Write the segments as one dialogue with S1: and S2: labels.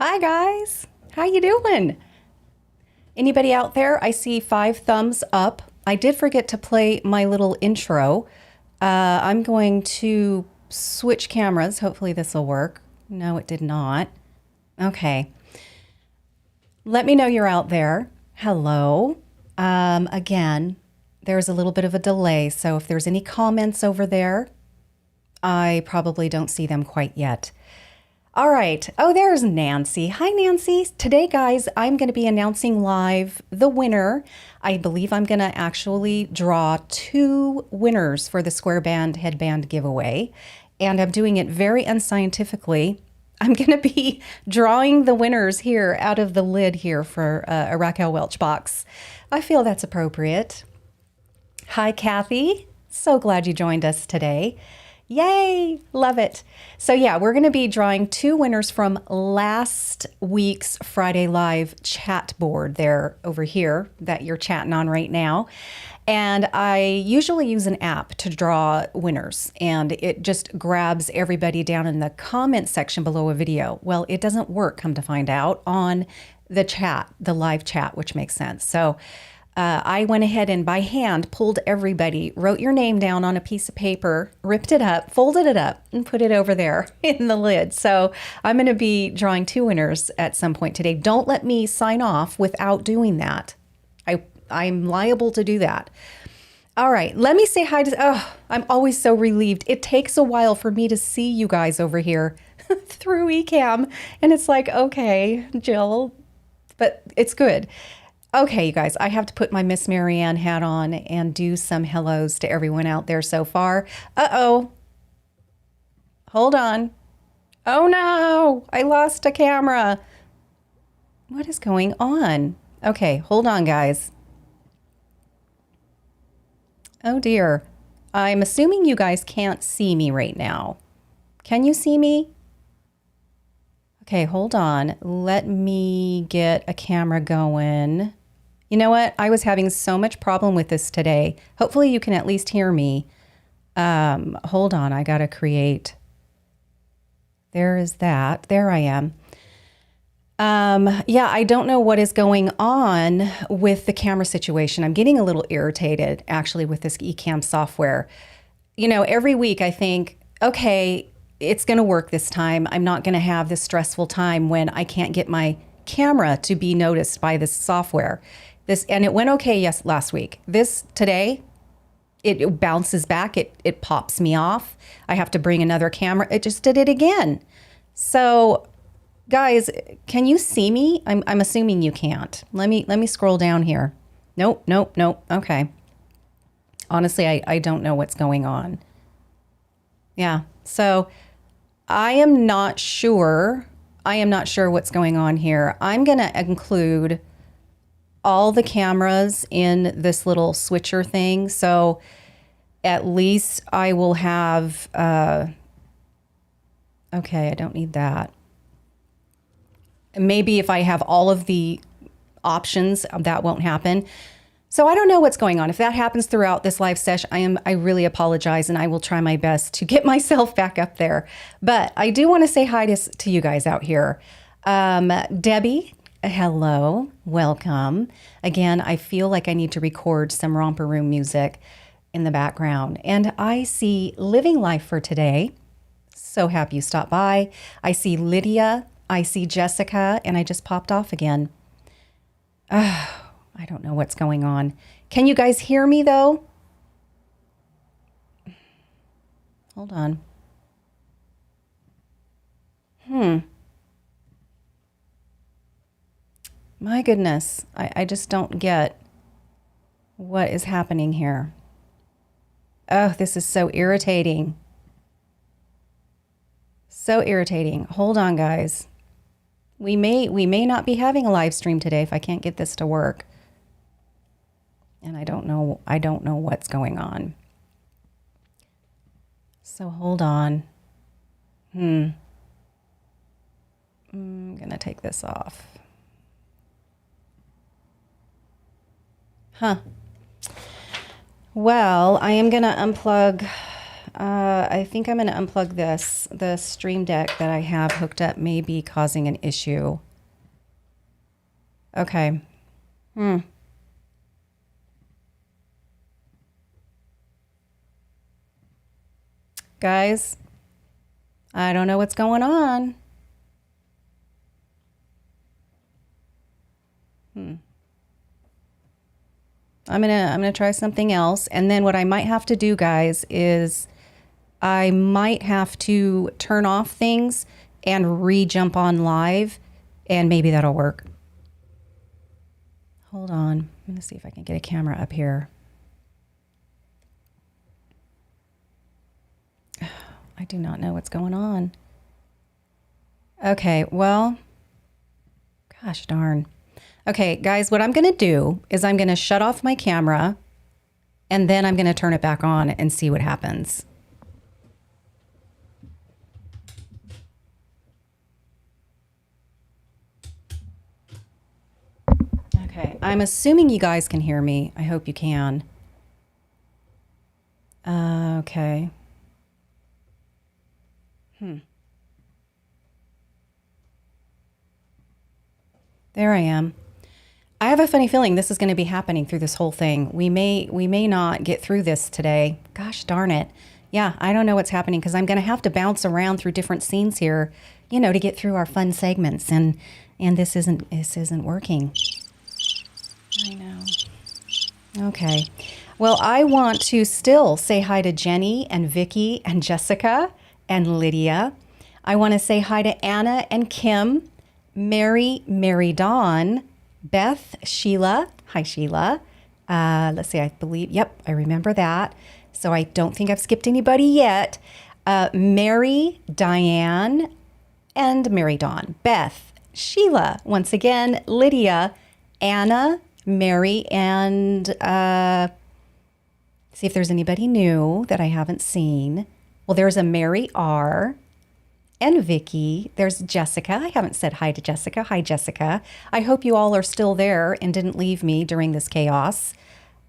S1: Hi guys, how you doing? Anybody out there? I see 5 thumbs up. I did forget to play my little intro. I'm going to switch cameras. Hopefully this will work. No, it did not. Okay. Let me know you're out there. Hello. Again, there's a little bit of a delay, so if there's any comments over there, I probably don't see them quite yet. All right. Oh, there's Nancy. Hi, Nancy. Today, guys, I'm going to be announcing live the winner. I believe I'm going to actually draw 2 winners for the square band headband giveaway. And I'm doing it very unscientifically. I'm going to be drawing the winners here out of the lid here for a Raquel Welch box. I feel that's appropriate. Hi, Kathy. So glad you joined us today. Yay, love it. So yeah, we're going to be drawing 2 winners from last week's Friday Live chat board there over here that you're chatting on right now. And I usually use an app to draw winners, and it just grabs everybody down in the comment section below a video. Well, it doesn't work, come to find out, on the chat, the live chat, which makes sense. So I went ahead and by hand pulled everybody, wrote your name down on a piece of paper, ripped it up, folded it up, and put it over there in the lid. So I'm going to be drawing 2 winners at some point today. Don't let me sign off without doing that. I'm liable to do that. All right, let me say hi to, oh, I'm always so relieved. It takes a while for me to see you guys over here through eCam. And it's like, okay, Jill, but it's good. Okay, you guys, I have to put my Miss Marianne hat on and do some hellos to everyone out there so far. Uh-oh. Hold on. Oh no, I lost a camera. What is going on? Okay, hold on, guys. Oh dear. I'm assuming you guys can't see me right now. Can you see me? Okay, hold on. Let me get a camera going. You know what? I was having so much problem with this today. Hopefully you can at least hear me. Hold on. I got to create. There is that. There I am. Yeah, I don't know what is going on with the camera situation. I'm getting a little irritated actually with this eCam software. You know, every week I think, okay, it's going to work this time. I'm not going to have this stressful time when I can't get my camera to be noticed by this software. And it went okay, yes, last week. This today, it bounces back, it pops me off. I have to bring another camera. It just did it again. So guys, can you see me? I'm assuming you can't. Let me scroll down here. Nope. Okay. Honestly, I don't know what's going on. Yeah. So I am not sure what's going on here. I'm going to include all the cameras in this little switcher thing. So at least I will have, okay, I don't need that. Maybe if I have all of the options, that won't happen. So I don't know what's going on. If that happens throughout this live session, I really apologize, and I will try my best to get myself back up there. But I do want to say hi to you guys out here. Debbie, hello, welcome. Again, I feel like I need to record some romper room music in the background. And I see Living Life for Today. So happy you stopped by. I see Lydia. I see Jessica, and I just popped off again. I don't know what's going on. Can you guys hear me though? Hold on. My goodness, I just don't get what is happening here. Oh, this is so irritating. So irritating. Hold on, guys. We may not be having a live stream today if I can't get this to work. And I don't know what's going on. So hold on. I'm gonna take this off. Huh. Well, I am gonna unplug I think I'm going to unplug this. The Stream Deck that I have hooked up may be causing an issue. Okay. Guys, I don't know what's going on. I'm gonna try something else. And then what I might have to do, guys, is I might have to turn off things and re-jump on live, and maybe that'll work. Hold on. I'm gonna see if I can get a camera up here. I do not know what's going on. Okay, well, gosh darn. Okay, guys, what I'm going to do is I'm going to shut off my camera and then I'm going to turn it back on and see what happens. Okay, I'm assuming you guys can hear me. I hope you can. Okay. There I am. I have a funny feeling this is going to be happening through this whole thing. We may not get through this today. Gosh darn it. Yeah, I don't know what's happening because I'm going to have to bounce around through different scenes here, you know, to get through our fun segments, and this isn't working. I know. Okay. Well, I want to still say hi to Jenny and Vicky and Jessica and Lydia. I want to say hi to Anna and Kim, Mary Dawn, Beth, Sheila. Hi, Sheila. Let's see, I believe, yep, I remember that. So I don't think I've skipped anybody yet. Mary, Diane, and Mary Dawn. Beth, Sheila, once again, Lydia, Anna, Mary, and see if there's anybody new that I haven't seen. Well, there's a Mary R. and Vicky. There's Jessica. I haven't said hi to Jessica. Hi, Jessica. I hope you all are still there and didn't leave me during this chaos.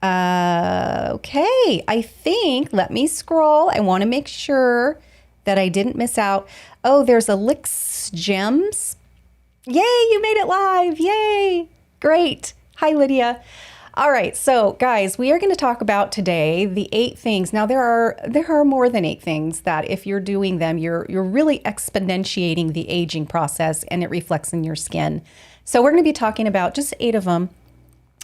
S1: Okay, I think, let me scroll. I want to make sure that I didn't miss out. Oh, there's a Licks Gems. Yay, you made it live. Yay. Great. Hi, Lydia. All right, so guys, we are going to talk about today the 8 things. Now there are more than 8 things that if you're doing them, you're really exponentiating the aging process, and it reflects in your skin. So we're going to be talking about just 8 of them.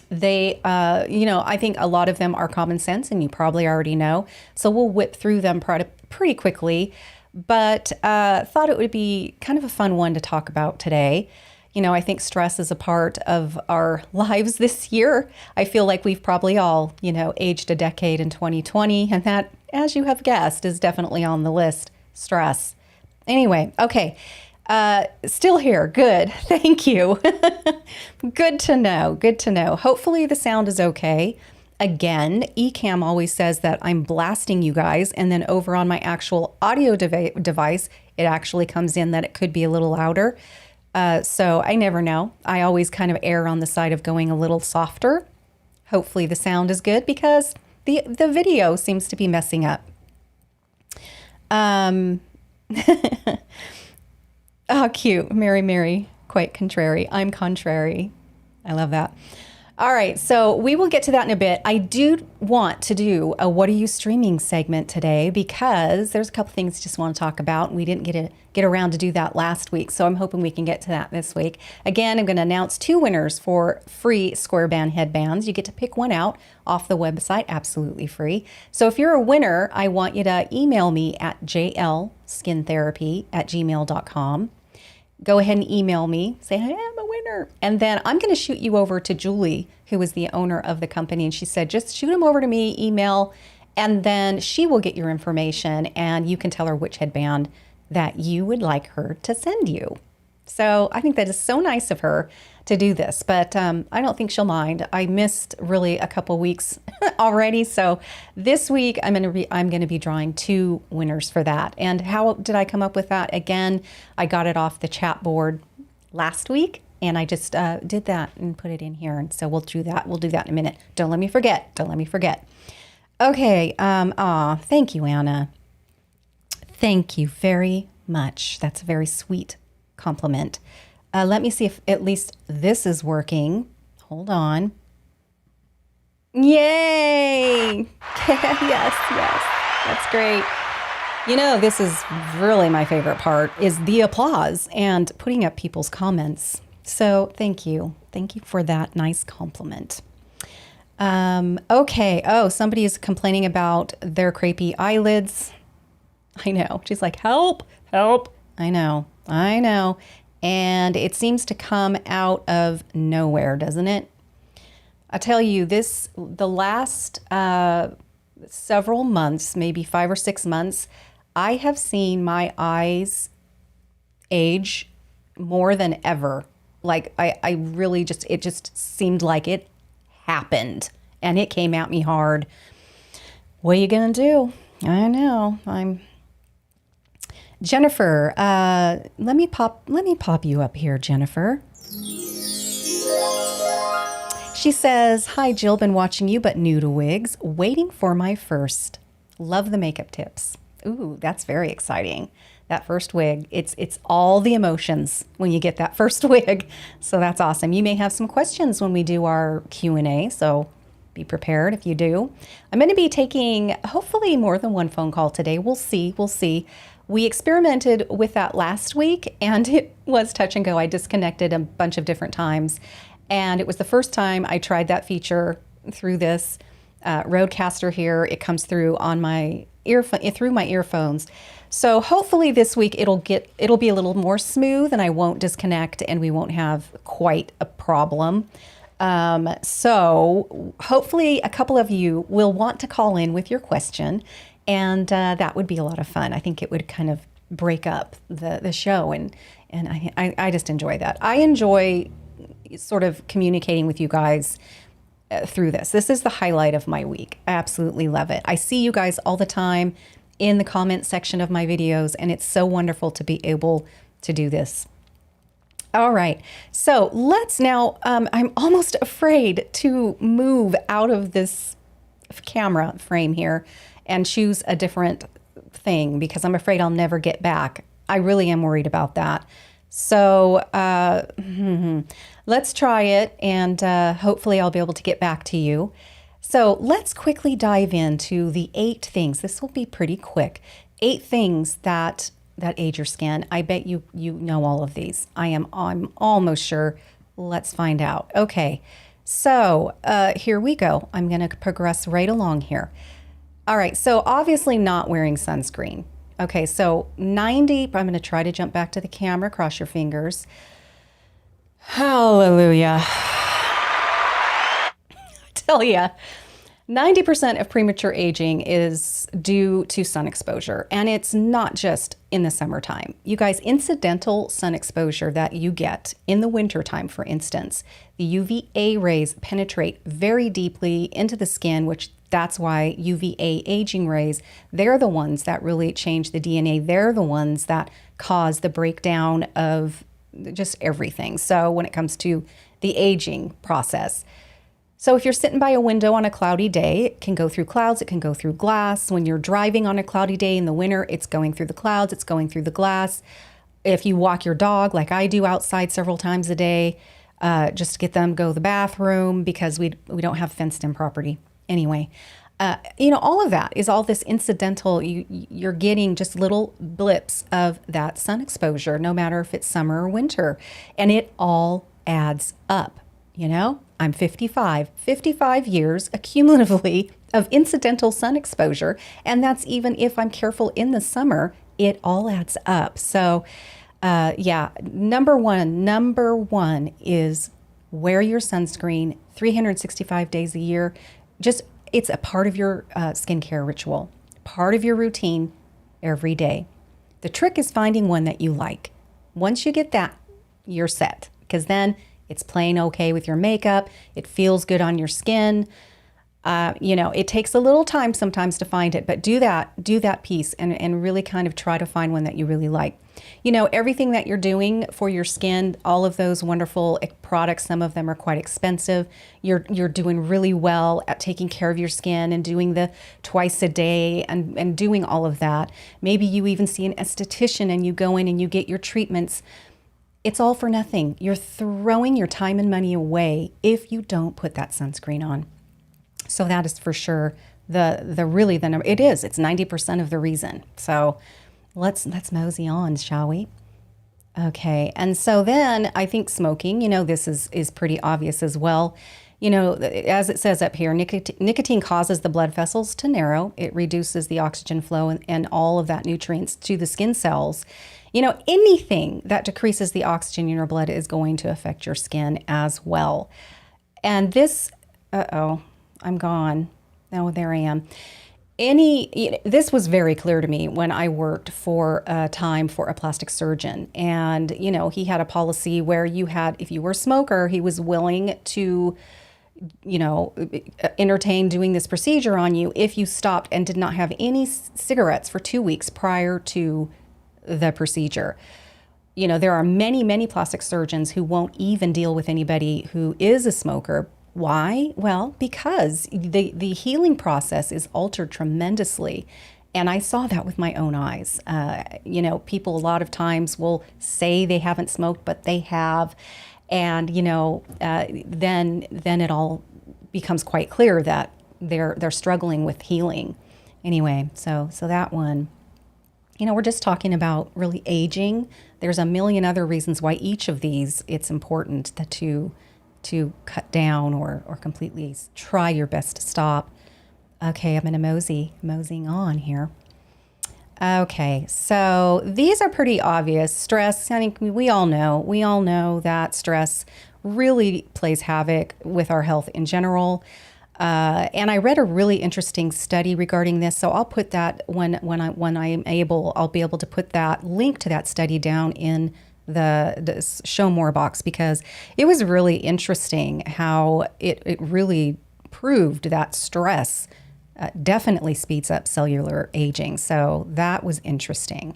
S1: They, I think a lot of them are common sense, and you probably already know. So we'll whip through them pretty quickly, but thought it would be kind of a fun one to talk about today. You know, I think stress is a part of our lives this year. I feel like we've probably all, aged a decade in 2020, and that, as you have guessed, is definitely on the list. Stress. Anyway, okay. Still here. Good. Thank you. Good to know. Good to know. Hopefully the sound is okay. Again, Ecamm always says that I'm blasting you guys, and then over on my actual audio device, it actually comes in that it could be a little louder. So I never know. I always kind of err on the side of going a little softer. Hopefully the sound is good because the video seems to be messing up. Oh, cute. Mary, quite contrary. I'm contrary. I love that. All right, so we will get to that in a bit. I do want to do a What Are You Streaming segment today because there's a couple things I just want to talk about. We didn't get around to do that last week, so I'm hoping we can get to that this week. Again, I'm going to announce 2 winners for free square band headbands. You get to pick one out off the website, absolutely free. So if you're a winner, I want you to email me at jlskintherapy@gmail.com. Go ahead and email me, say, hey, I'm a winner. And then I'm going to shoot you over to Julie, who is the owner of the company. And she said, just shoot them over to me, email, and then she will get your information and you can tell her which headband that you would like her to send you. So I think that is so nice of her to do this, but I don't think she'll mind. I missed really a couple weeks already. So this week I'm going to be drawing 2 winners for that. And how did I come up with that? Again, I got it off the chat board last week, and I just did that and put it in here. And so we'll do that. We'll do that in a minute. Don't let me forget. Okay. Thank you, Anna. Thank you very much. That's a very sweet compliment. Let me see if at least this is working. Hold on. Yay! Yes, yes. That's great. You know, this is really my favorite part is the applause and putting up people's comments. So thank you. Thank you for that nice compliment. Okay. Oh, somebody is complaining about their crepey eyelids. I know. She's like, help, help. I know. And it seems to come out of nowhere, doesn't it? I tell you, the last several months, maybe 5 or 6 months, I have seen my eyes age more than ever. Like I really it just seemed like it happened and it came at me hard. What are you gonna do? I know. Jennifer, let me pop you up here, Jennifer. She says, hi, Jill, been watching you, but new to wigs, waiting for my first. Love the makeup tips. Ooh, that's very exciting. That first wig, it's all the emotions when you get that first wig. So that's awesome. You may have some questions when we do our Q&A, so be prepared if you do. I'm going to be taking hopefully more than one phone call today. We'll see. We experimented with that last week and it was touch and go. I disconnected a bunch of different times. And it was the first time I tried that feature through this Rodecaster here. It comes through on my through my earphones. So hopefully this week it'll be a little more smooth and I won't disconnect and we won't have quite a problem. So hopefully a couple of you will want to call in with your question and that would be a lot of fun. I think it would kind of break up the show and I just enjoy that. I enjoy sort of communicating with you guys through this. This is the highlight of my week. I absolutely love it. I see you guys all the time in the comment section of my videos, and it's so wonderful to be able to do this. All right, so let's now, I'm almost afraid to move out of this camera frame here and choose a different thing because I'm afraid I'll never get back. I really am worried about that. So let's try it and hopefully I'll be able to get back to you. So let's quickly dive into the 8 things. This will be pretty quick. 8 things that age your skin. I bet you know all of these. I'm almost sure. Let's find out. Okay, so here we go. I'm going to progress right along here. All right, so obviously not wearing sunscreen. Okay, so 90, I'm going to try to jump back to the camera, cross your fingers. Hallelujah. I tell you, 90% of premature aging is due to sun exposure, and it's not just in the summertime. You guys, incidental sun exposure that you get in the wintertime, for instance, the UVA rays penetrate very deeply into the skin, which that's why UVA aging rays, they're the ones that really change the DNA. They're the ones that cause the breakdown of just everything. So when it comes to the aging process. So if you're sitting by a window on a cloudy day, it can go through clouds, it can go through glass. When you're driving on a cloudy day in the winter, it's going through the clouds, it's going through the glass. If you walk your dog like I do outside several times a day, just to get them go to the bathroom because we don't have fenced in property. Anyway, all of that is all this incidental. You're getting just little blips of that sun exposure, no matter if it's summer or winter, and it all adds up. I'm 55 years accumulatively of incidental sun exposure, and that's even if I'm careful in the summer, it all adds up. So, yeah, number one is wear your sunscreen 365 days a year. It's a part of your skincare ritual, part of your routine every day. The trick is finding one that you like. Once you get that, you're set, because then it's playing okay with your makeup. It feels good on your skin. It takes a little time sometimes to find it, but do that piece and really kind of try to find one that you really like. Everything that you're doing for your skin, all of those wonderful products, some of them are quite expensive. You're doing really well at taking care of your skin and doing the twice a day and doing all of that. Maybe you even see an esthetician and you go in and you get your treatments. It's all for nothing. You're throwing your time and money away if you don't put that sunscreen on. So that is for sure the number. It is. It's 90% of the reason. So let's mosey on, shall we? Okay. And so then I think smoking, this is pretty obvious as well. As it says up here, nicotine causes the blood vessels to narrow. It reduces the oxygen flow and all of that nutrients to the skin cells. Anything that decreases the oxygen in your blood is going to affect your skin as well. And this, I'm gone. Oh, there I am. This was very clear to me when I worked for a time for a plastic surgeon. And, he had a policy where if you were a smoker, he was willing to, entertain doing this procedure on you if you stopped and did not have any cigarettes for 2 weeks prior to the procedure. There are many, many plastic surgeons who won't even deal with anybody who is a smoker. Why? Well, because the healing process is altered tremendously. And I saw that with my own eyes. People a lot of times will say they haven't smoked, but they have. And, then it all becomes quite clear that they're struggling with healing. Anyway, so that one. We're just talking about really aging. There's a million other reasons why each of these, it's important to cut down or completely try your best to stop. Okay, I'm going to moseying on here. Okay, so these are pretty obvious. Stress, I think we all know that stress really plays havoc with our health in general. And I read a really interesting study regarding this, so I'll put that when I am able, I'll be able to put that link to that study down in the show more box, because it was really interesting how it really proved that stress definitely speeds up cellular aging. So that was interesting.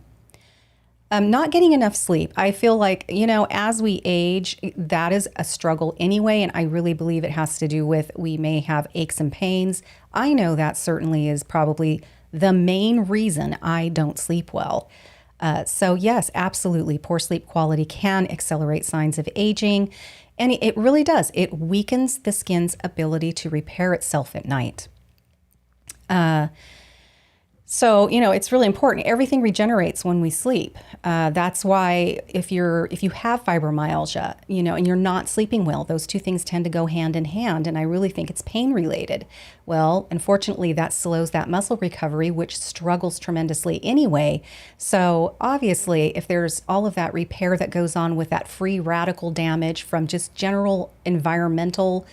S1: Not getting enough sleep. I feel like, as we age, that is a struggle anyway. And I really believe it has to do with, we may have aches and pains. I know that certainly is probably the main reason I don't sleep well. So yes, absolutely. Poor sleep quality can accelerate signs of aging. And it really does. It weakens the skin's ability to repair itself at night. So, it's really important. Everything regenerates when we sleep. That's why if you have fibromyalgia, and you're not sleeping well, those two things tend to go hand in hand. And I really think it's pain related. Well, unfortunately, that slows that muscle recovery, which struggles tremendously anyway. So obviously, if there's all of that repair that goes on with that free radical damage from just general environmental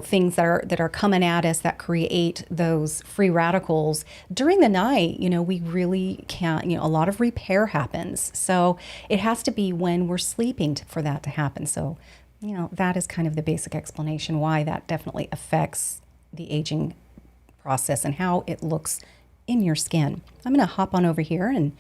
S1: things that are coming at us that create those free radicals during the night, we really can't, a lot of repair happens. So it has to be when we're sleeping for that to happen. So, that is kind of the basic explanation why that definitely affects the aging process and how it looks in your skin. I'm going to hop on over here and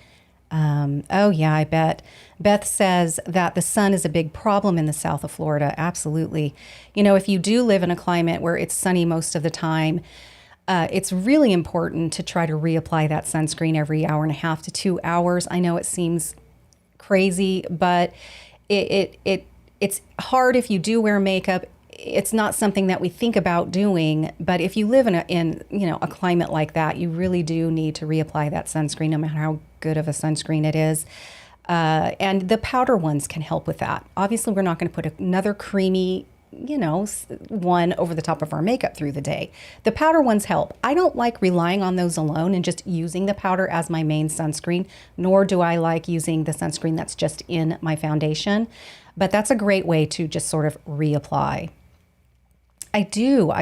S1: oh yeah, I bet. Beth says that the sun is a big problem in the south of Florida. Absolutely. If you do live in a climate where it's sunny most of the time, it's really important to try to reapply that sunscreen every hour and a half to 2 hours. I know it seems crazy, but it's hard if you do wear makeup. It's not something that we think about doing, but if you live in a climate like that, you really do need to reapply that sunscreen, no matter how good of a sunscreen it is. And the powder ones can help with that. Obviously, we're not going to put another creamy, one over the top of our makeup through the day. The powder ones help. I don't like relying on those alone and just using the powder as my main sunscreen, nor do I like using the sunscreen that's just in my foundation. But that's a great way to just sort of reapply. I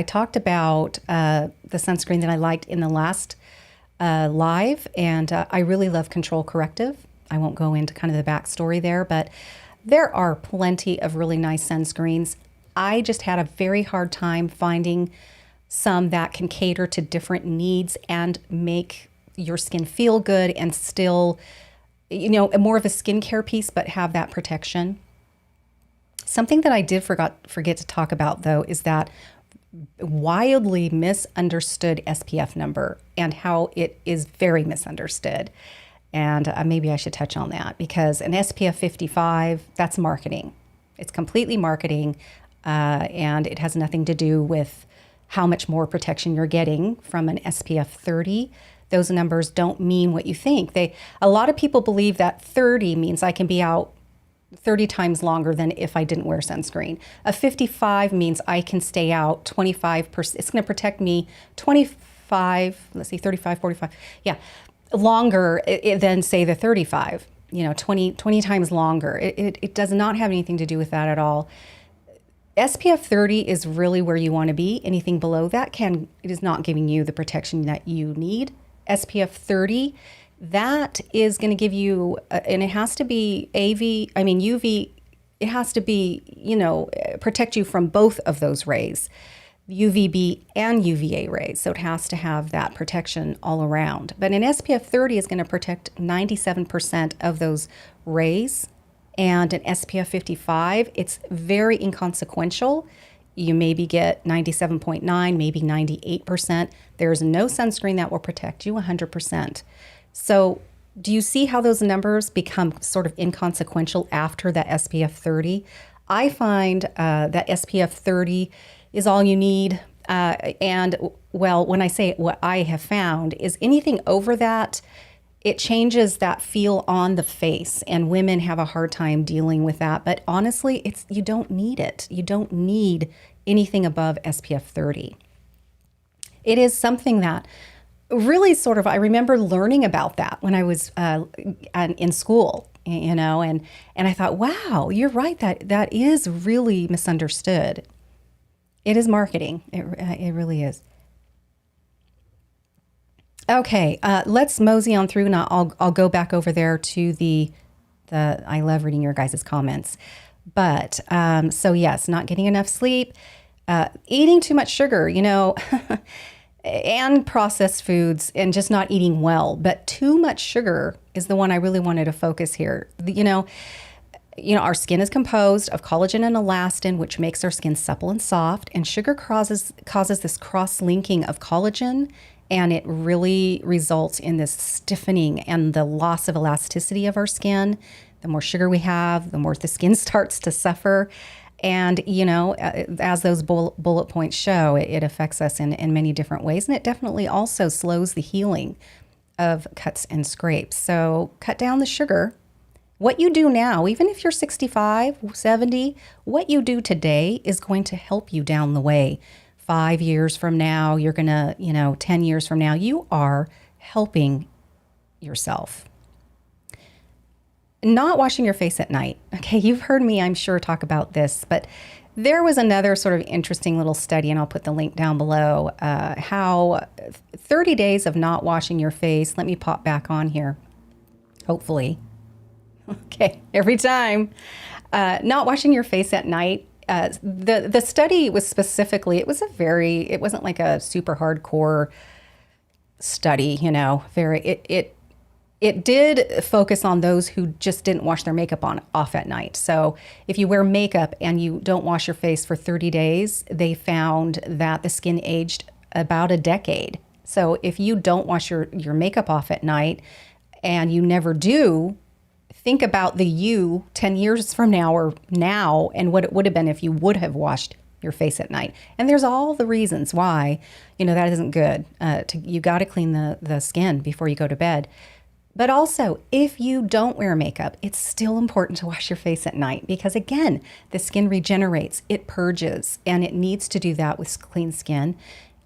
S1: talked about the sunscreen that I liked in the last live, and I really love Control Corrective. I won't go into kind of the backstory there, but there are plenty of really nice sunscreens. I just had a very hard time finding some that can cater to different needs and make your skin feel good and still, more of a skincare piece, but have that protection. Something that I did forget to talk about, though, is that wildly misunderstood SPF number and how it is very misunderstood. And maybe I should touch on that, because an SPF 55, that's marketing. It's completely marketing, and it has nothing to do with how much more protection you're getting from an SPF 30. Those numbers don't mean what you think. A lot of people believe that 30 means I can be out 30 times longer than if I didn't wear sunscreen. A 55 means I can stay out 25%. It's going to protect me 25, 35, 45. Yeah, longer than say the 35, 20 times longer. It does not have anything to do with that at all. SPF 30 is really where you want to be. Anything below that it is not giving you the protection that you need. SPF 30, that is going to give you, and it has to be UV, it has to be, protect you from both of those rays, UVB and UVA rays. So it has to have that protection all around. But an SPF 30 is going to protect 97% of those rays. And an SPF 55, it's very inconsequential. You maybe get 97.9, maybe 98%. There's no sunscreen that will protect you 100%. So do you see how those numbers become sort of inconsequential after that SPF 30? I find that SPF 30 is all you need. When I say what I have found is anything over that, it changes that feel on the face, and women have a hard time dealing with that. But honestly, you don't need it. You don't need anything above SPF 30. It is something that really sort of, I remember learning about that when I was in school, and I thought, wow, you're right. That is really misunderstood. It is marketing. It really is. Okay, let's mosey on through. Now I'll go back over there to the I love reading your guys' comments. But so yes, not getting enough sleep, eating too much sugar, and processed foods, and just not eating well. But too much sugar is the one I really wanted to focus here. Our skin is composed of collagen and elastin, which makes our skin supple and soft. And sugar causes this cross-linking of collagen, and it really results in this stiffening and the loss of elasticity of our skin. The more sugar we have, the more the skin starts to suffer. And, as those bullet points show, it affects us in many different ways. And it definitely also slows the healing of cuts and scrapes. So cut down the sugar. What you do now, even if you're 65, 70, what you do today is going to help you down the way. 5 years from now, you're going to, 10 years from now, you are helping yourself. Not washing your face at night. Okay, you've heard me, I'm sure, talk about this, but there was another sort of interesting little study, and I'll put the link down below, how 30 days of not washing your face, let me pop back on here, hopefully. Okay, every time. Not washing your face at night. The study was specifically, it wasn't like a super hardcore study, it did focus on those who just didn't wash their makeup off at night. So if you wear makeup and you don't wash your face for 30 days, they found that the skin aged about a decade. So if you don't wash your makeup off at night and you never do, think about the you 10 years from now or now and what it would have been if you would have washed your face at night. And there's all the reasons why, that isn't good. You got to clean the skin before you go to bed. But also, if you don't wear makeup, it's still important to wash your face at night because, again, the skin regenerates, it purges, and it needs to do that with clean skin.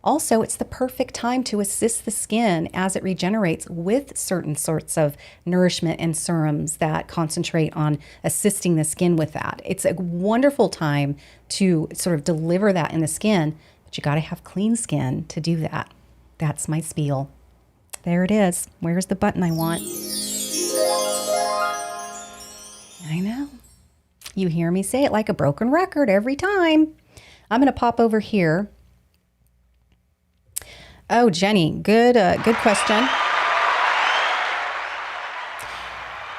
S1: Also, it's the perfect time to assist the skin as it regenerates with certain sorts of nourishment and serums that concentrate on assisting the skin with that. It's a wonderful time to sort of deliver that in the skin, but you got to have clean skin to do that. That's my spiel. There it is. Where's the button I want? I know. You hear me say it like a broken record every time. I'm going to pop over here Oh, Jenny, good question.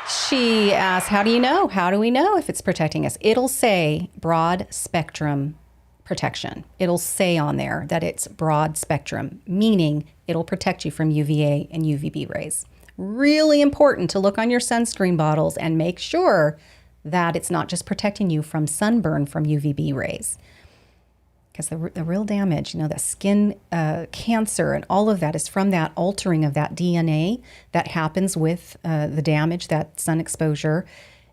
S1: She asks, how do you know? How do we know if it's protecting us? It'll say broad spectrum protection. It'll say on there that it's broad spectrum, meaning it'll protect you from UVA and UVB rays. Really important to look on your sunscreen bottles and make sure that it's not just protecting you from sunburn from UVB rays. Because the real damage, that skin cancer and all of that is from that altering of that DNA that happens with the damage that sun exposure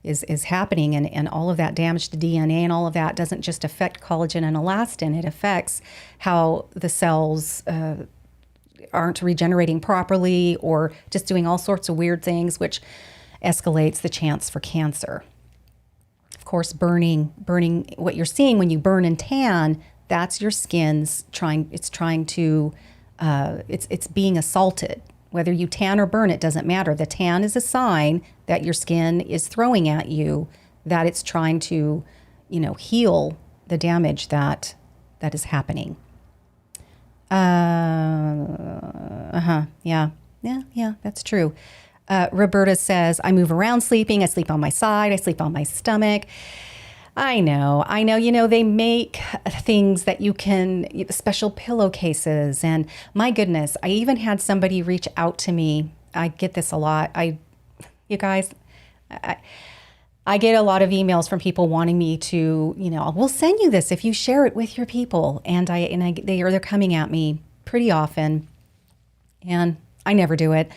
S1: is happening. And all of that damage to DNA and all of that doesn't just affect collagen and elastin. It affects how the cells aren't regenerating properly or just doing all sorts of weird things, which escalates the chance for cancer. Of course, burning, what you're seeing when you burn and tan, that's your skin's it's being assaulted. Whether you tan or burn, it doesn't matter. The tan is a sign that your skin is throwing at you, that it's trying to, heal the damage that is happening. Yeah, that's true. Roberta says, I move around sleeping. I sleep on my side. I sleep on my stomach. I know. They make things that you can, special pillowcases. And my goodness, I even had somebody reach out to me. I get this a lot. You guys, I get a lot of emails from people wanting me to, we'll send you this if you share it with your people. And they're coming at me pretty often. And I never do it,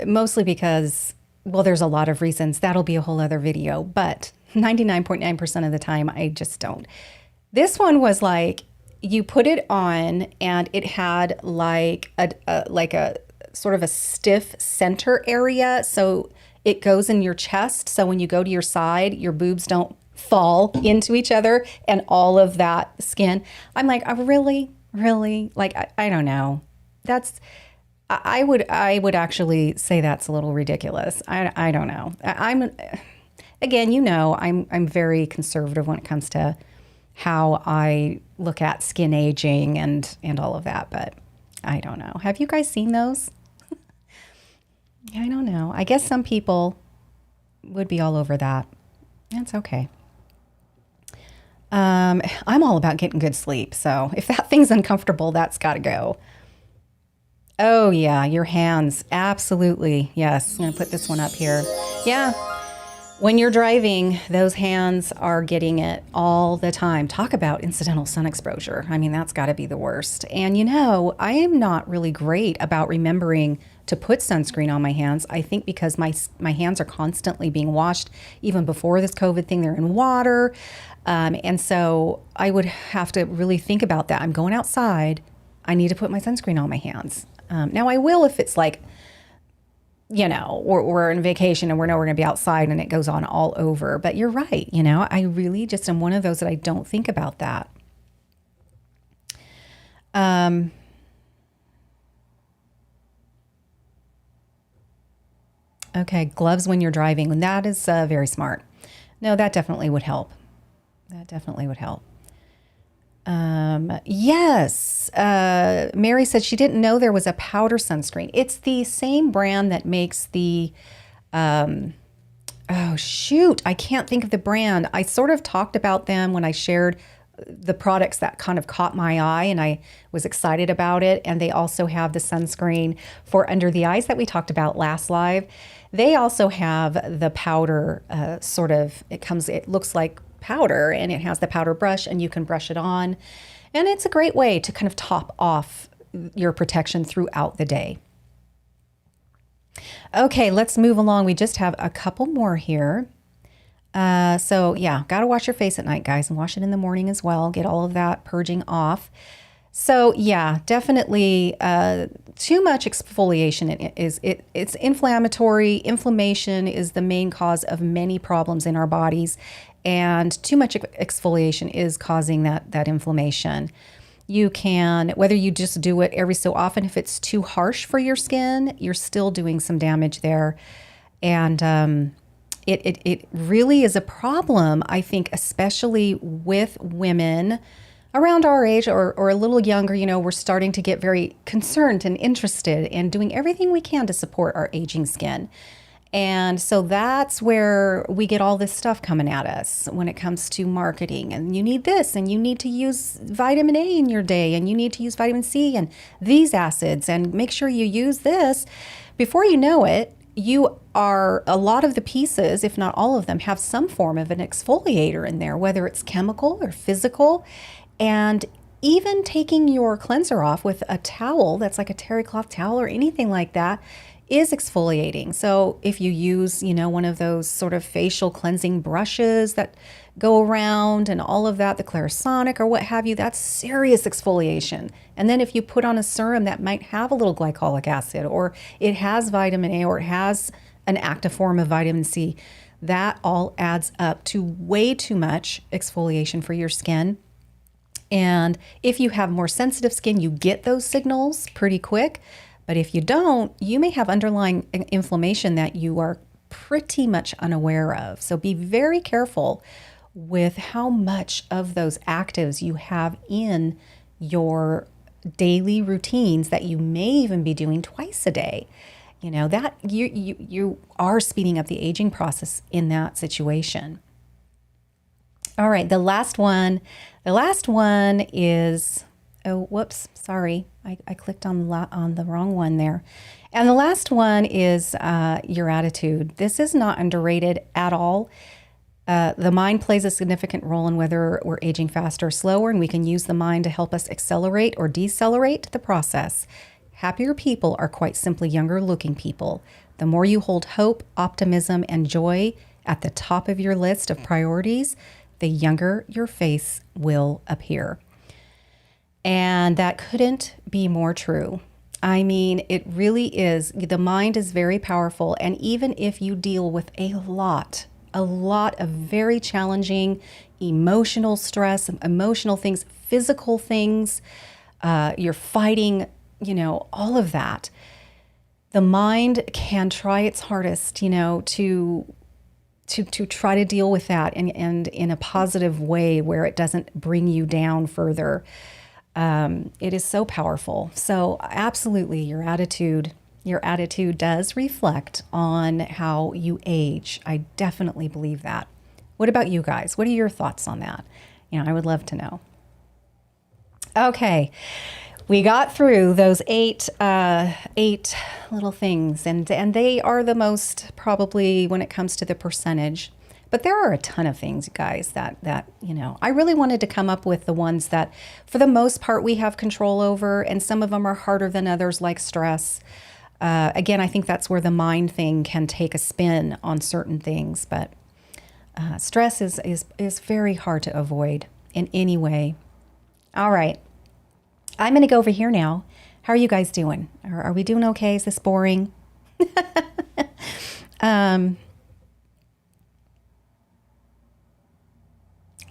S1: mostly because, well, there's a lot of reasons. That'll be a whole other video. But 99.9% of the time, I just don't. This one was like, you put it on and it had like a sort of a stiff center area. So it goes in your chest. So when you go to your side, your boobs don't fall into each other and all of that skin. I'm like, I really, like, I don't know. I would actually say that's a little ridiculous. I don't know. Again, I'm very conservative when it comes to how I look at skin aging and all of that, but I don't know. Have you guys seen those? I don't know. I guess some people would be all over that. That's okay. I'm all about getting good sleep, so if that thing's uncomfortable, that's got to go. Oh yeah, your hands. Absolutely. Yes. I'm going to put this one up here. Yeah. When you're driving, those hands are getting it all the time. Talk about incidental sun exposure. I mean, that's got to be the worst. And I am not really great about remembering to put sunscreen on my hands. I think because my hands are constantly being washed. Even before this COVID thing, they're in water. And so I would have to really think about that. I'm going outside. I need to put my sunscreen on my hands. Now I will if it's like, we're on vacation and we're going to be outside and it goes on all over. But you're right. I really just am one of those that I don't think about that. Okay. Gloves when you're driving. And that is very smart. No, that definitely would help. Yes. Mary said she didn't know there was a powder sunscreen. It's the same brand that makes the, oh shoot, I can't think of the brand. I sort of talked about them when I shared the products that kind of caught my eye and I was excited about it. And they also have the sunscreen for under the eyes that we talked about last live. They also have the powder it looks like powder and it has the powder brush and you can brush it on. And it's a great way to kind of top off your protection throughout the day. Okay, let's move along. We just have a couple more here. So yeah, got to wash your face at night, guys, and wash it in the morning as well. Get all of that purging off. So yeah, definitely too much exfoliation it's inflammatory. Inflammation is the main cause of many problems in our bodies, and too much exfoliation is causing that inflammation. You can, whether you just do it every so often, if it's too harsh for your skin, you're still doing some damage there. And it really is a problem, I think, especially with women around our age or a little younger, we're starting to get very concerned and interested in doing everything we can to support our aging skin. And so that's where we get all this stuff coming at us when it comes to marketing. And you need this, and you need to use vitamin A in your day, and you need to use vitamin C and these acids, and make sure you use this. Before you know it, a lot of the pieces, if not all of them, have some form of an exfoliator in there, whether it's chemical or physical. And even taking your cleanser off with a towel that's like a terry cloth towel or anything like that is exfoliating. So if you use, one of those sort of facial cleansing brushes that go around and all of that, the Clarisonic or what have you, that's serious exfoliation. And then if you put on a serum that might have a little glycolic acid, or it has vitamin A, or it has an active form of vitamin C, that all adds up to way too much exfoliation for your skin. And if you have more sensitive skin, you get those signals pretty quick. But if you don't, you may have underlying inflammation that you are pretty much unaware of. So be very careful with how much of those actives you have in your daily routines that you may even be doing twice a day. That you are speeding up the aging process in that situation. All right, the last one is, oh, whoops, sorry. I clicked on the wrong one there. And the last one is your attitude. This is not underrated at all. The mind plays a significant role in whether we're aging faster or slower, and we can use the mind to help us accelerate or decelerate the process. Happier people are quite simply younger looking people. The more you hold hope, optimism, and joy at the top of your list of priorities, the younger your face will appear. And that couldn't be more true. I mean, it really is. The mind is very powerful. And even if you deal with a lot of very challenging emotional stress, emotional things, physical things, you're fighting, all of that, the mind can try its hardest, to try to deal with that and in a positive way where it doesn't bring you down further. It is so powerful. So absolutely, your attitude does reflect on how you age. I definitely believe that. What about you guys? What are your thoughts on that? I would love to know. Okay, we got through those eight little things, and they are the most probably when it comes to the percentage. But there are a ton of things, guys, that I really wanted to come up with the ones that, for the most part, we have control over, and some of them are harder than others, like stress. Again, I think that's where the mind thing can take a spin on certain things, but stress is very hard to avoid in any way. All right, I'm going to go over here now. How are you guys doing? Are we doing okay? Is this boring?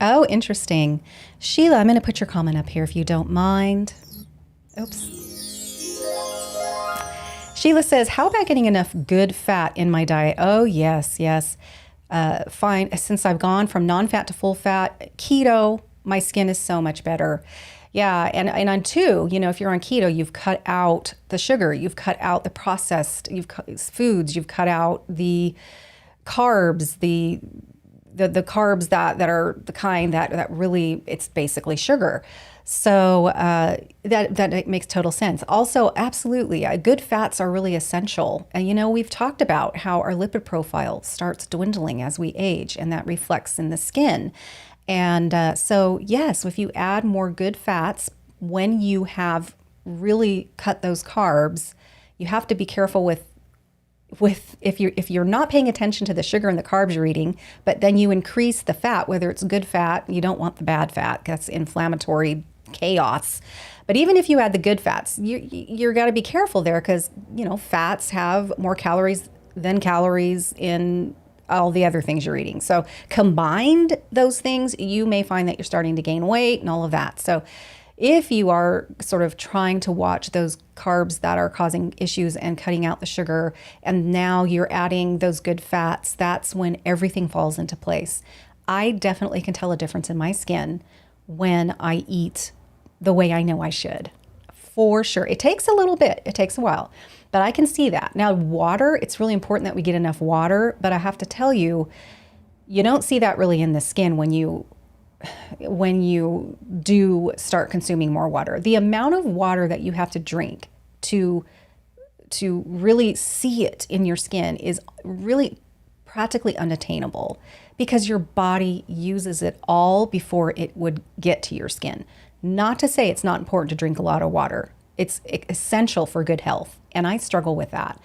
S1: Oh, interesting. Sheila, I'm going to put your comment up here if you don't mind. Oops. Sheila says, how about getting enough good fat in my diet? Oh, yes. Fine. Since I've gone from non-fat to full fat, keto, my skin is so much better. Yeah, and on two, if you're on keto, you've cut out the sugar, you've cut out the processed foods, you've cut out the carbs, the carbs that are the kind that really, it's basically sugar. So that makes total sense. Also, absolutely, good fats are really essential. And we've talked about how our lipid profile starts dwindling as we age, and that reflects in the skin. And so yes, if you add more good fats when you have really cut those carbs, you have to be careful with if you're not paying attention to the sugar and the carbs you're eating, but then you increase the fat, whether it's good fat, you don't want the bad fat, that's inflammatory chaos. But even if you add the good fats, you're got to be careful there, because fats have more calories than calories in all the other things you're eating. So combined those things, you may find that you're starting to gain weight and all of that. So if you are sort of trying to watch those carbs that are causing issues and cutting out the sugar, and now you're adding those good fats, that's when everything falls into place. I definitely can tell a difference in my skin when I eat the way I know I should. For sure. It takes a little bit. It takes a while, but I can see that. Now, water, it's really important that we get enough water, but I have to tell you, you don't see that really in the skin when you do start consuming more water. The amount of water that you have to drink to really see it in your skin is really practically unattainable because your body uses it all before it would get to your skin. Not to say it's not important to drink a lot of water. It's essential for good health, and I struggle with that.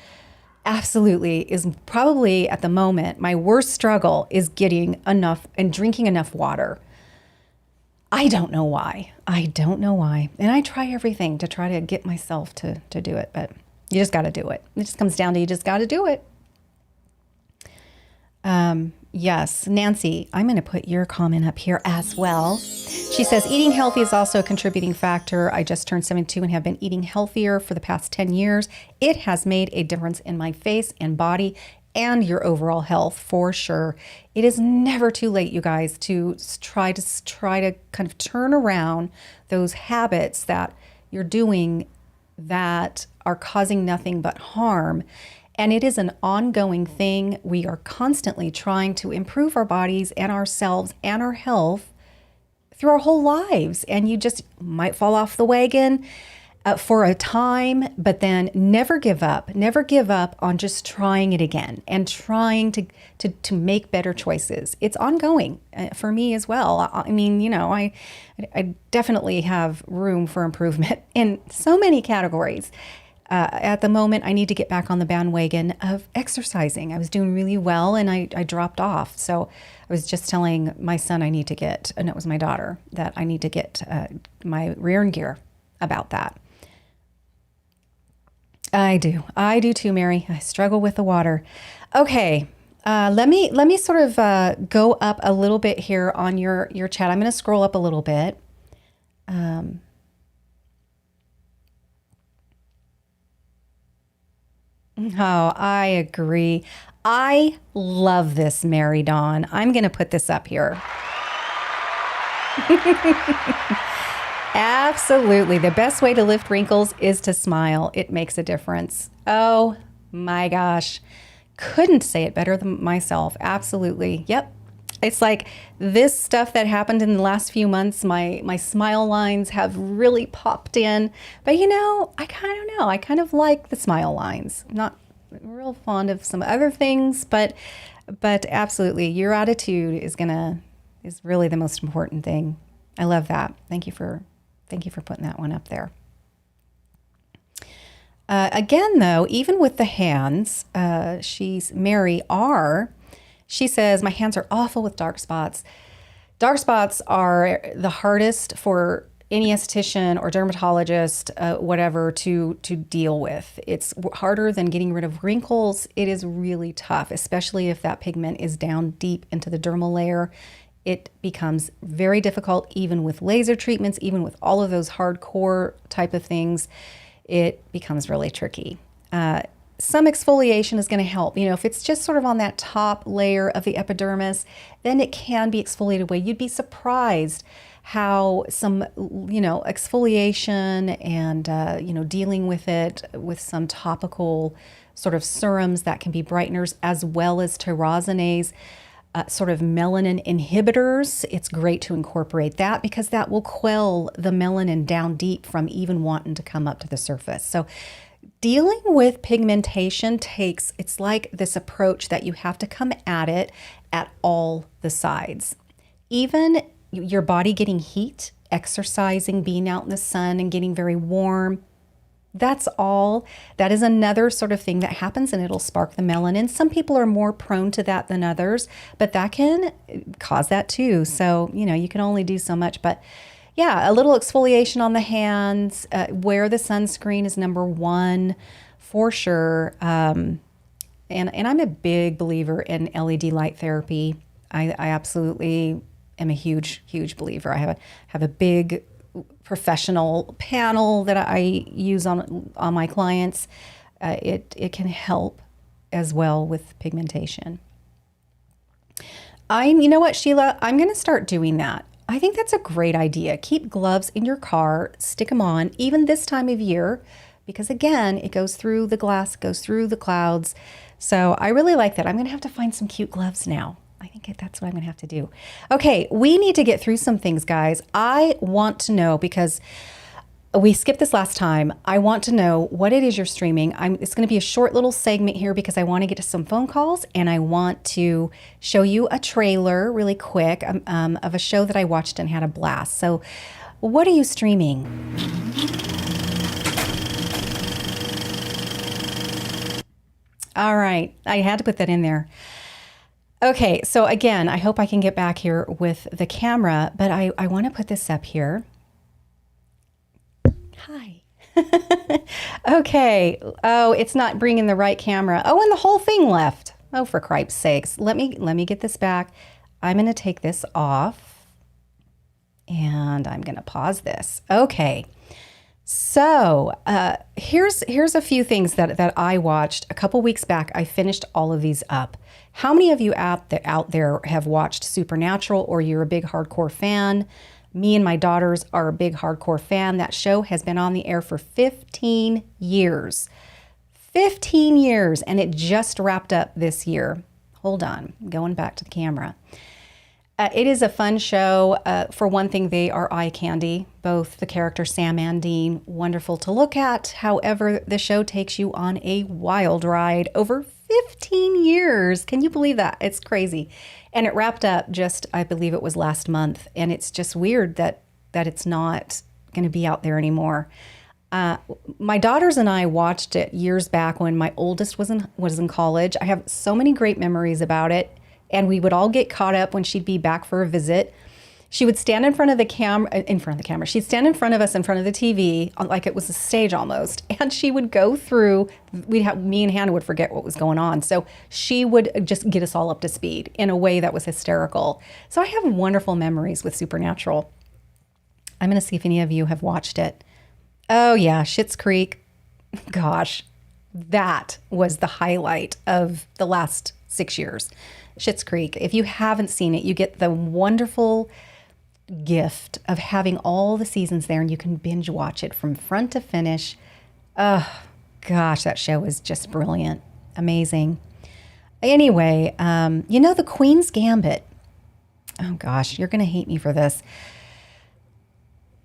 S1: Absolutely is probably at the moment my worst struggle is getting enough and drinking enough water. I don't know why. And I try everything to try to get myself to do it, but you just got to do it. It just comes down to you just got to do it. Yes, Nancy, I'm going to put your comment up here as well. She says, eating healthy is also a contributing factor. I just turned 72 and have been eating healthier for the past 10 years. It has made a difference in my face and body and your overall health for sure. It is never too late, you guys, to try to kind of turn around those habits that you're doing that are causing nothing but harm. And it is an ongoing thing. We are constantly trying to improve our bodies and ourselves and our health through our whole lives. And you just might fall off the wagon for a time, but then never give up. Never give up on just trying it again and trying to make better choices. It's ongoing for me as well. I mean, you know, I definitely have room for improvement in so many categories. At the moment, I need to get back on the bandwagon of exercising. I was doing really well and I dropped off. So I was just telling my son and it was my daughter, that I need to get my rear end gear about that. I do too, Mary. I struggle with the water. Okay. Let me sort of go up a little bit here on your chat. I'm going to scroll up a little bit. Oh, I agree. I love this, Mary Dawn. I'm going to put this up here. Absolutely. The best way to lift wrinkles is to smile. It makes a difference. Oh my gosh. Couldn't say it better than myself. Absolutely. Yep. It's like this stuff that happened in the last few months, my smile lines have really popped in. But you know, I kind of like the smile lines. I'm not real fond of some other things, but absolutely, your attitude is really the most important thing. I love that. Thank you for putting that one up there. Again, though, even with the hands, she's Mary R. She says, my hands are awful with dark spots. Dark spots are the hardest for any esthetician or dermatologist, whatever, to deal with. It's harder than getting rid of wrinkles. It is really tough, especially if that pigment is down deep into the dermal layer. It becomes very difficult, even with laser treatments, even with all of those hardcore type of things. It becomes really tricky. Some exfoliation is going to help. You know, if it's just sort of on that top layer of the epidermis, then it can be exfoliated away. You'd be surprised how some, you know, exfoliation and, you know, dealing with it with some topical sort of serums that can be brighteners as well as tyrosinase, sort of melanin inhibitors. It's great to incorporate that because that will quell the melanin down deep from even wanting to come up to the surface. So dealing with pigmentation it's like this approach that you have to come at it at all the sides. Even your body getting heat, exercising, being out in the sun and getting very warm, that is another sort of thing that happens and it'll spark the melanin. Some people are more prone to that than others, but that can cause that too. So, you know, you can only do so much, but yeah, a little exfoliation on the hands, wear the sunscreen is number one for sure. And I'm a big believer in LED light therapy. I absolutely am a huge believer. I have a big professional panel that I use on my clients. It can help as well with pigmentation. You know what, Sheila? I'm going to start doing that. I think that's a great idea. Keep gloves in your car, stick them on, even this time of year, because again, it goes through the glass, goes through the clouds. So I really like that. I'm going to have to find some cute gloves now. I think that's what I'm going to have to do. Okay, we need to get through some things, guys. I want to know, because we skipped this last time. I want to know what it is you're streaming. It's going to be a short little segment here because I want to get to some phone calls, and I want to show you a trailer really quick of a show that I watched and had a blast. So what are you streaming? All right. I had to put that in there. Okay. So again, I hope I can get back here with the camera, but I want to put this up here. Hi. Okay. Oh, it's not bringing the right camera. Oh, and the whole thing left. Oh, for cripe's sakes. Let me get this back. I'm going to take this off and I'm going to pause this. Okay. So here's a few things that I watched a couple weeks back. I finished all of these up. How many of you out there have watched Supernatural, or you're a big hardcore fan? Me and my daughters are a big hardcore fan. That show has been on the air for 15 years. 15 years, and it just wrapped up this year. Hold on, going back to the camera. It is a fun show. For one thing, they are eye candy. Both the characters, Sam and Dean, wonderful to look at. However, the show takes you on a wild ride over 15 years. Can you believe that? It's crazy. And it wrapped up just, I believe it was last month. And it's just weird that it's not going to be out there anymore. My daughters and I watched it years back when my oldest was in college. I have so many great memories about it. And we would all get caught up when she'd be back for a visit. She would stand in front of the camera. She'd stand in front of us in front of the TV, like it was a stage almost. And she would go through, me and Hannah would forget what was going on. So she would just get us all up to speed in a way that was hysterical. So I have wonderful memories with Supernatural. I'm going to see if any of you have watched it. Oh yeah, Schitt's Creek. Gosh, that was the highlight of the last 6 years. Schitt's Creek. If you haven't seen it, you get the wonderful gift of having all the seasons there, and you can binge watch it from front to finish. Oh, gosh, that show is just brilliant. Amazing. Anyway, the Queen's Gambit. Oh, gosh, you're going to hate me for this.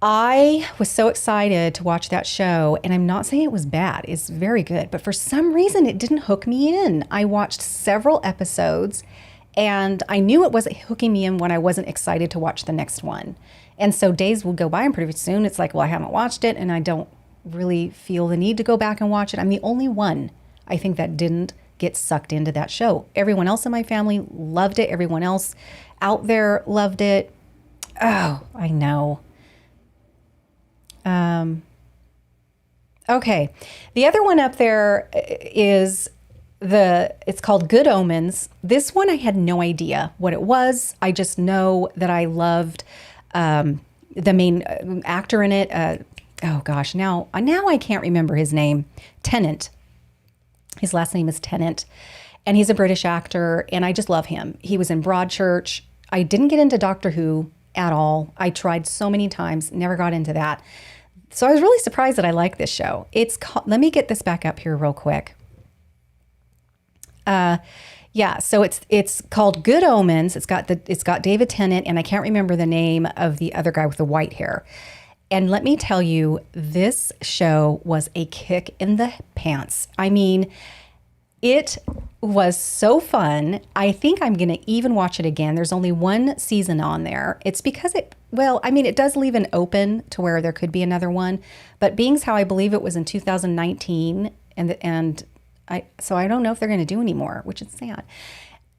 S1: I was so excited to watch that show, and I'm not saying it was bad. It's very good, but for some reason it didn't hook me in. I watched several episodes, and I knew it wasn't hooking me in when I wasn't excited to watch the next one. And so days will go by, and pretty soon it's like, well, I haven't watched it, and I don't really feel the need to go back and watch it. I'm the only one, I think, that didn't get sucked into that show. Everyone else in my family loved it. Everyone else out there loved it. Oh, I know. Okay. The other one up there is it's called Good Omens. This one, I had no idea what it was. I just know that I loved, the main actor in it. Oh gosh, now I can't remember his name. Tennant. His last name is Tennant, and he's a British actor, and I just love him. He was in Broadchurch. I didn't get into Doctor Who at all. I tried so many times, never got into that. So I was really surprised that I like this show. Let me get this back up here real quick. So it's called Good Omens. It's got David Tennant, and I can't remember the name of the other guy with the white hair. And let me tell you, this show was a kick in the pants. I mean, it was so fun. I think I'm going to even watch it again. There's only one season on there. It's because it does leave an open to where there could be another one. But being how I believe it was in 2019, so I don't know if they're going to do any more, which is sad.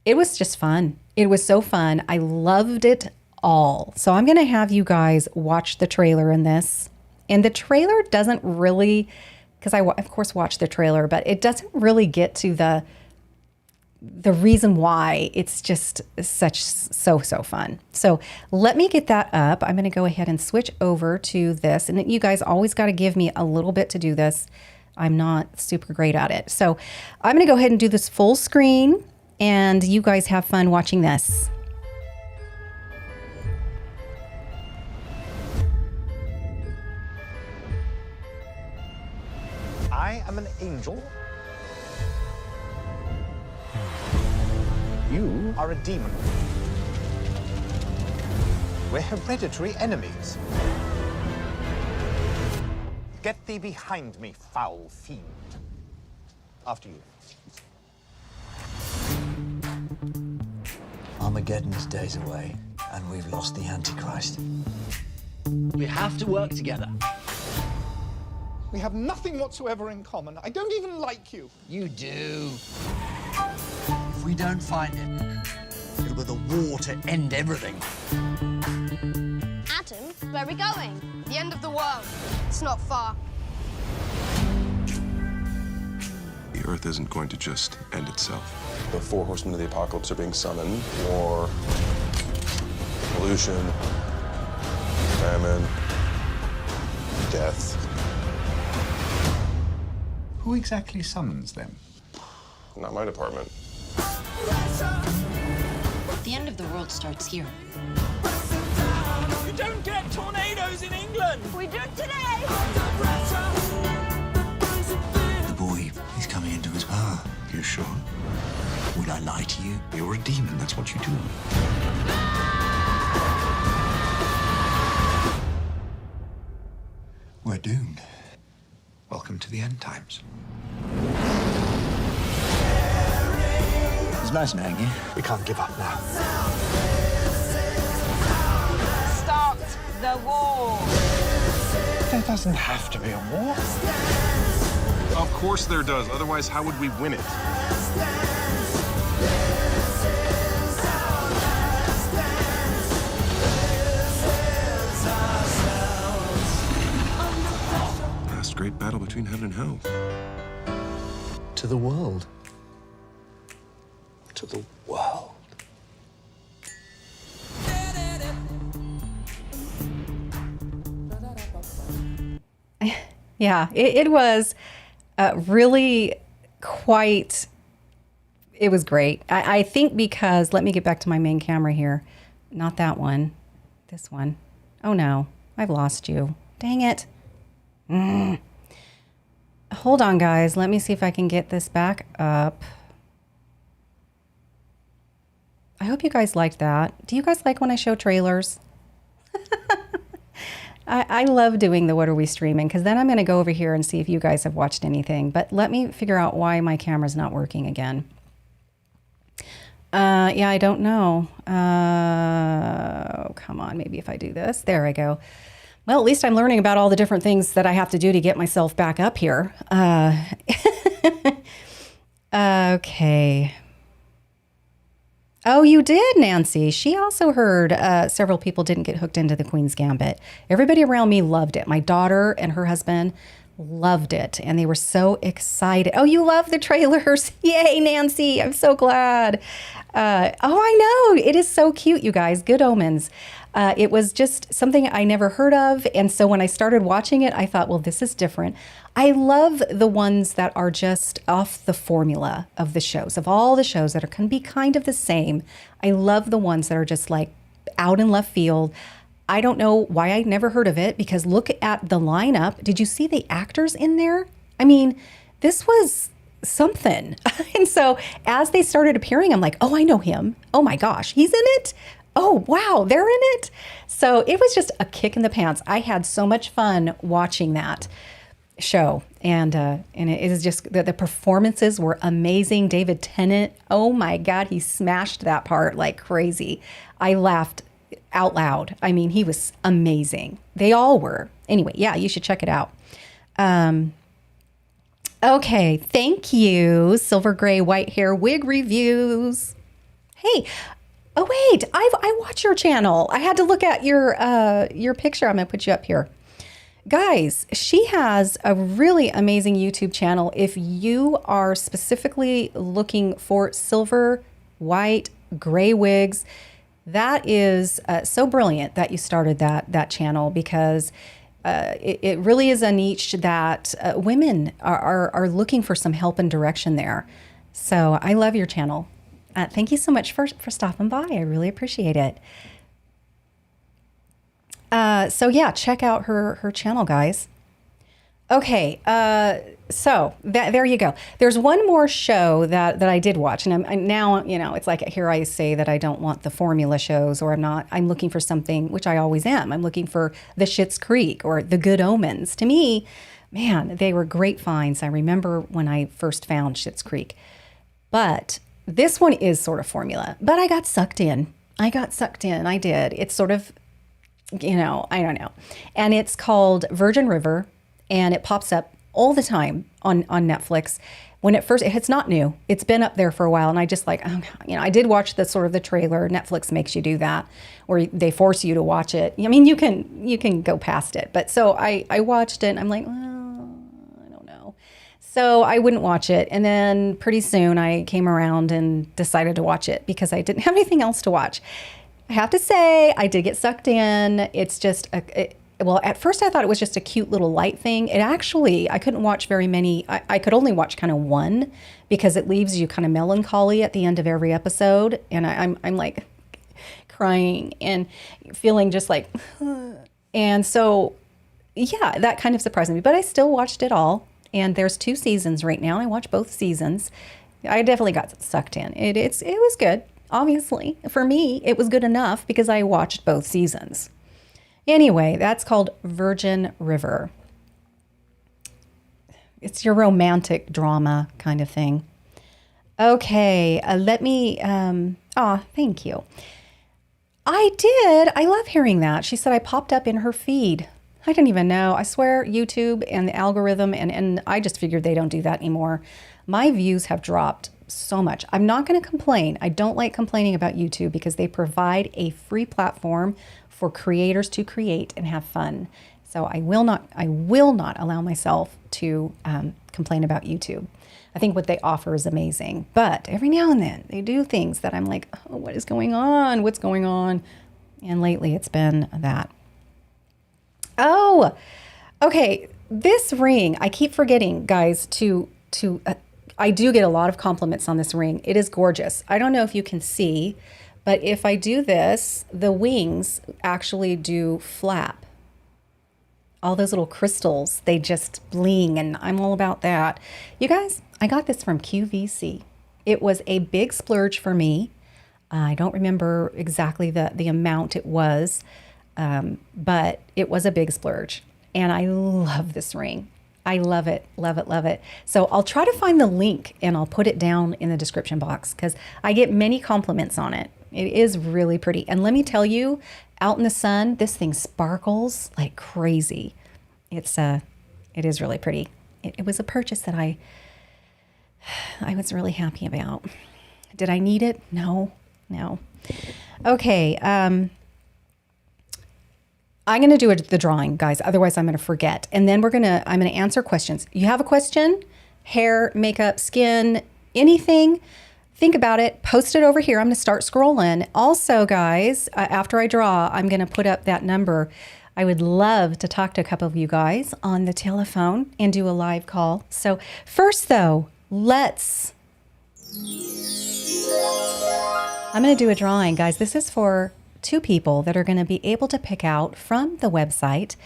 S1: It was just fun. It was so fun. I loved it all. So I'm going to have you guys watch the trailer in this. And the trailer doesn't really, because I of course watched the trailer, but it doesn't really get to the reason why. It's just so fun. So let me get that up. I'm going to go ahead and switch over to this. And you guys always got to give me a little bit to do this. I'm not super great at it. So I'm going to go ahead and do this full screen, and you guys have fun watching this.
S2: I am an angel. You are a demon. We're hereditary enemies. Get thee behind me, foul fiend. After you.
S3: Armageddon's days away, and we've lost the Antichrist.
S4: We have to work together.
S5: We have nothing whatsoever in common. I don't even like you.
S4: You do. If we don't find it, it'll be the war to end everything.
S6: Adam, where are we going? The end of the world. It's not far.
S7: The Earth isn't going to just end itself.
S8: The four horsemen of the apocalypse are being summoned. War, pollution, famine, death.
S2: Who exactly summons them?
S8: Not my department.
S9: The end of the world starts here.
S10: You don't get tornadoes in England!
S6: We do today!
S4: The boy is coming into his power. You sure? Would I lie to you?
S2: You're a demon, that's what you do.
S4: We're doomed.
S2: Welcome to the end times.
S4: It's nice knowing you.
S2: We can't give up now.
S10: Start the war!
S2: There doesn't have to be a war.
S8: Of course there does. Otherwise, how would we win it? Last great battle between heaven and hell.
S3: To the world. To the world.
S1: Yeah, it was really quite, it was great. I think because, let me get back to my main camera here. Not that one, this one. Oh no, I've lost you. Dang it. Hold on, guys. Let me see if I can get this back up. I hope you guys liked that. Do you guys like when I show trailers? I love doing the What Are We Streaming, because then I'm going to go over here and see if you guys have watched anything. But let me figure out why my camera's not working again. Yeah, I don't know. Oh, come on. Maybe if I do this. There I go. Well, at least I'm learning about all the different things that I have to do to get myself back up here. Okay. Oh, you did, Nancy. She also heard several people didn't get hooked into the Queen's Gambit. Everybody around me loved it. My daughter and her husband loved it, and they were so excited. Oh, you love the trailers. Yay, Nancy. I'm so glad. Oh, I know. It is so cute, you guys. Good Omens. It was just something I never heard of, and so when I started watching it, I thought, well, this is different. I love the ones that are just off the formula of the shows, of all the shows that can be kind of the same. I love the ones that are just like out in left field. I don't know why I never heard of it, because look at the lineup. Did you see the actors in there? I mean, this was something. And so as they started appearing, I'm like, oh, I know him. Oh my gosh, he's in it. Oh, wow, they're in it. So it was just a kick in the pants. I had so much fun watching that show, and it is just the performances were amazing. David Tennant, oh my God, he smashed that part like crazy. I laughed out loud. I mean, he was amazing. They all were. Anyway, yeah, you should check it out. Okay, thank you, Silver Gray White Hair Wig Reviews. Hey, oh wait, I watch your channel. I had to look at your picture. I'm gonna put you up here. Guys, she has a really amazing YouTube channel. If you are specifically looking for silver, white, gray wigs, that is so brilliant that you started that channel, because it really is a niche that women are looking for some help and direction there. So I love your channel. Thank you so much for stopping by. I really appreciate it. So yeah, check out her channel, guys. Okay, So there you go. There's one more show that I did watch, and I'm now, you know, it's like here I say that I don't want the formula shows, or I'm looking for something, which I always am. I'm looking for the Schitt's Creek or the Good Omens. To me, man, they were great finds. I remember when I first found Schitt's Creek, but this one is sort of formula. But I got sucked in. I did. It's sort of, you know, I don't know, and it's called Virgin River, and it pops up all the time on Netflix. When it's not new. It's been up there for a while, and I just like, you know, I did watch the sort of the trailer. Netflix makes you do that, where they force you to watch it. I mean, you can go past it, but so I watched it, and I'm like, well, I don't know. So I wouldn't watch it, and then pretty soon I came around and decided to watch it because I didn't have anything else to watch. I have to say, I did get sucked in. It's just well, at first I thought it was just a cute little light thing. It actually, I couldn't watch very many. I could only watch kind of one because it leaves you kind of melancholy at the end of every episode. And I'm like crying and feeling just like, and so, yeah, that kind of surprised me. But I still watched it all. And there's 2 seasons right now. And I watched both seasons. I definitely got sucked in. It was good. Obviously, for me, it was good enough because I watched both seasons. Anyway, that's called Virgin River. It's your romantic drama kind of thing. Okay, let me, thank you. I love hearing that. She said I popped up in her feed. I didn't even know. I swear YouTube and the algorithm, and I just figured they don't do that anymore. My views have dropped so much. I'm not going to complain. I don't like complaining about YouTube because they provide a free platform for creators to create and have fun. So I will not allow myself to complain about YouTube. I think what they offer is amazing, but every now and then they do things that I'm like, oh, what is going on? What's going on? And lately it's been that. Oh, okay. This ring, I keep forgetting, guys, I do get a lot of compliments on this ring. It is gorgeous. I don't know if you can see, but if I do this, the wings actually do flap. All those little crystals, they just bling, and I'm all about that. You guys, I got this from QVC. It was a big splurge for me. I don't remember exactly the amount it was, but it was a big splurge. And I love this ring. I love it, love it, love it. So I'll try to find the link and I'll put it down in the description box because I get many compliments on it. It is really pretty. And let me tell you, out in the sun, this thing sparkles like crazy. It is really pretty. It was a purchase that I was really happy about. Did I need it? No. Okay. I'm going to do the drawing, guys. Otherwise, I'm going to forget. And then I'm going to answer questions. You have a question? Hair, makeup, skin, anything? Think about it. Post it over here. I'm going to start scrolling. Also, guys, after I draw, I'm going to put up that number. I would love to talk to a couple of you guys on the telephone and do a live call. So first, though, I'm going to do a drawing, guys. This is for 2 people that are going to be able to pick out from the website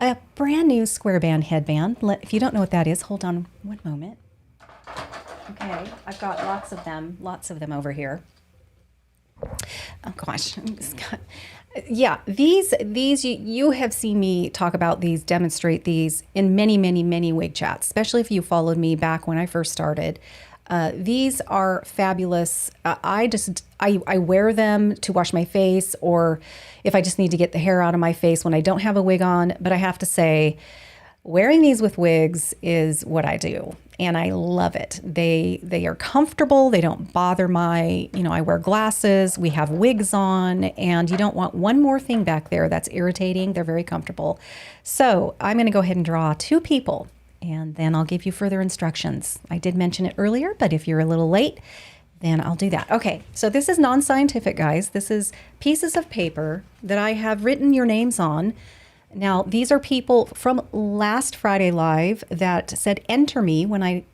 S1: a brand new square band headband. If you don't know what that is, hold on one moment. Okay, I've got lots of them over here. Oh gosh, yeah, these you have seen me talk about these, demonstrate these in many wig chats, especially if you followed me back when I first started. These are fabulous. I wear them to wash my face, or if I just need to get the hair out of my face when I don't have a wig on. But I have to say, wearing these with wigs is what I do, and I love it. They are comfortable. They don't bother I wear glasses. We have wigs on, and you don't want one more thing back there that's irritating. They're very comfortable. So I'm going to go ahead and draw 2 people. And then I'll give you further instructions. I did mention it earlier, but if you're a little late, then I'll do that. Okay, so this is non-scientific, guys. This is pieces of paper that I have written your names on. Now, these are people from last Friday Live that said enter me when I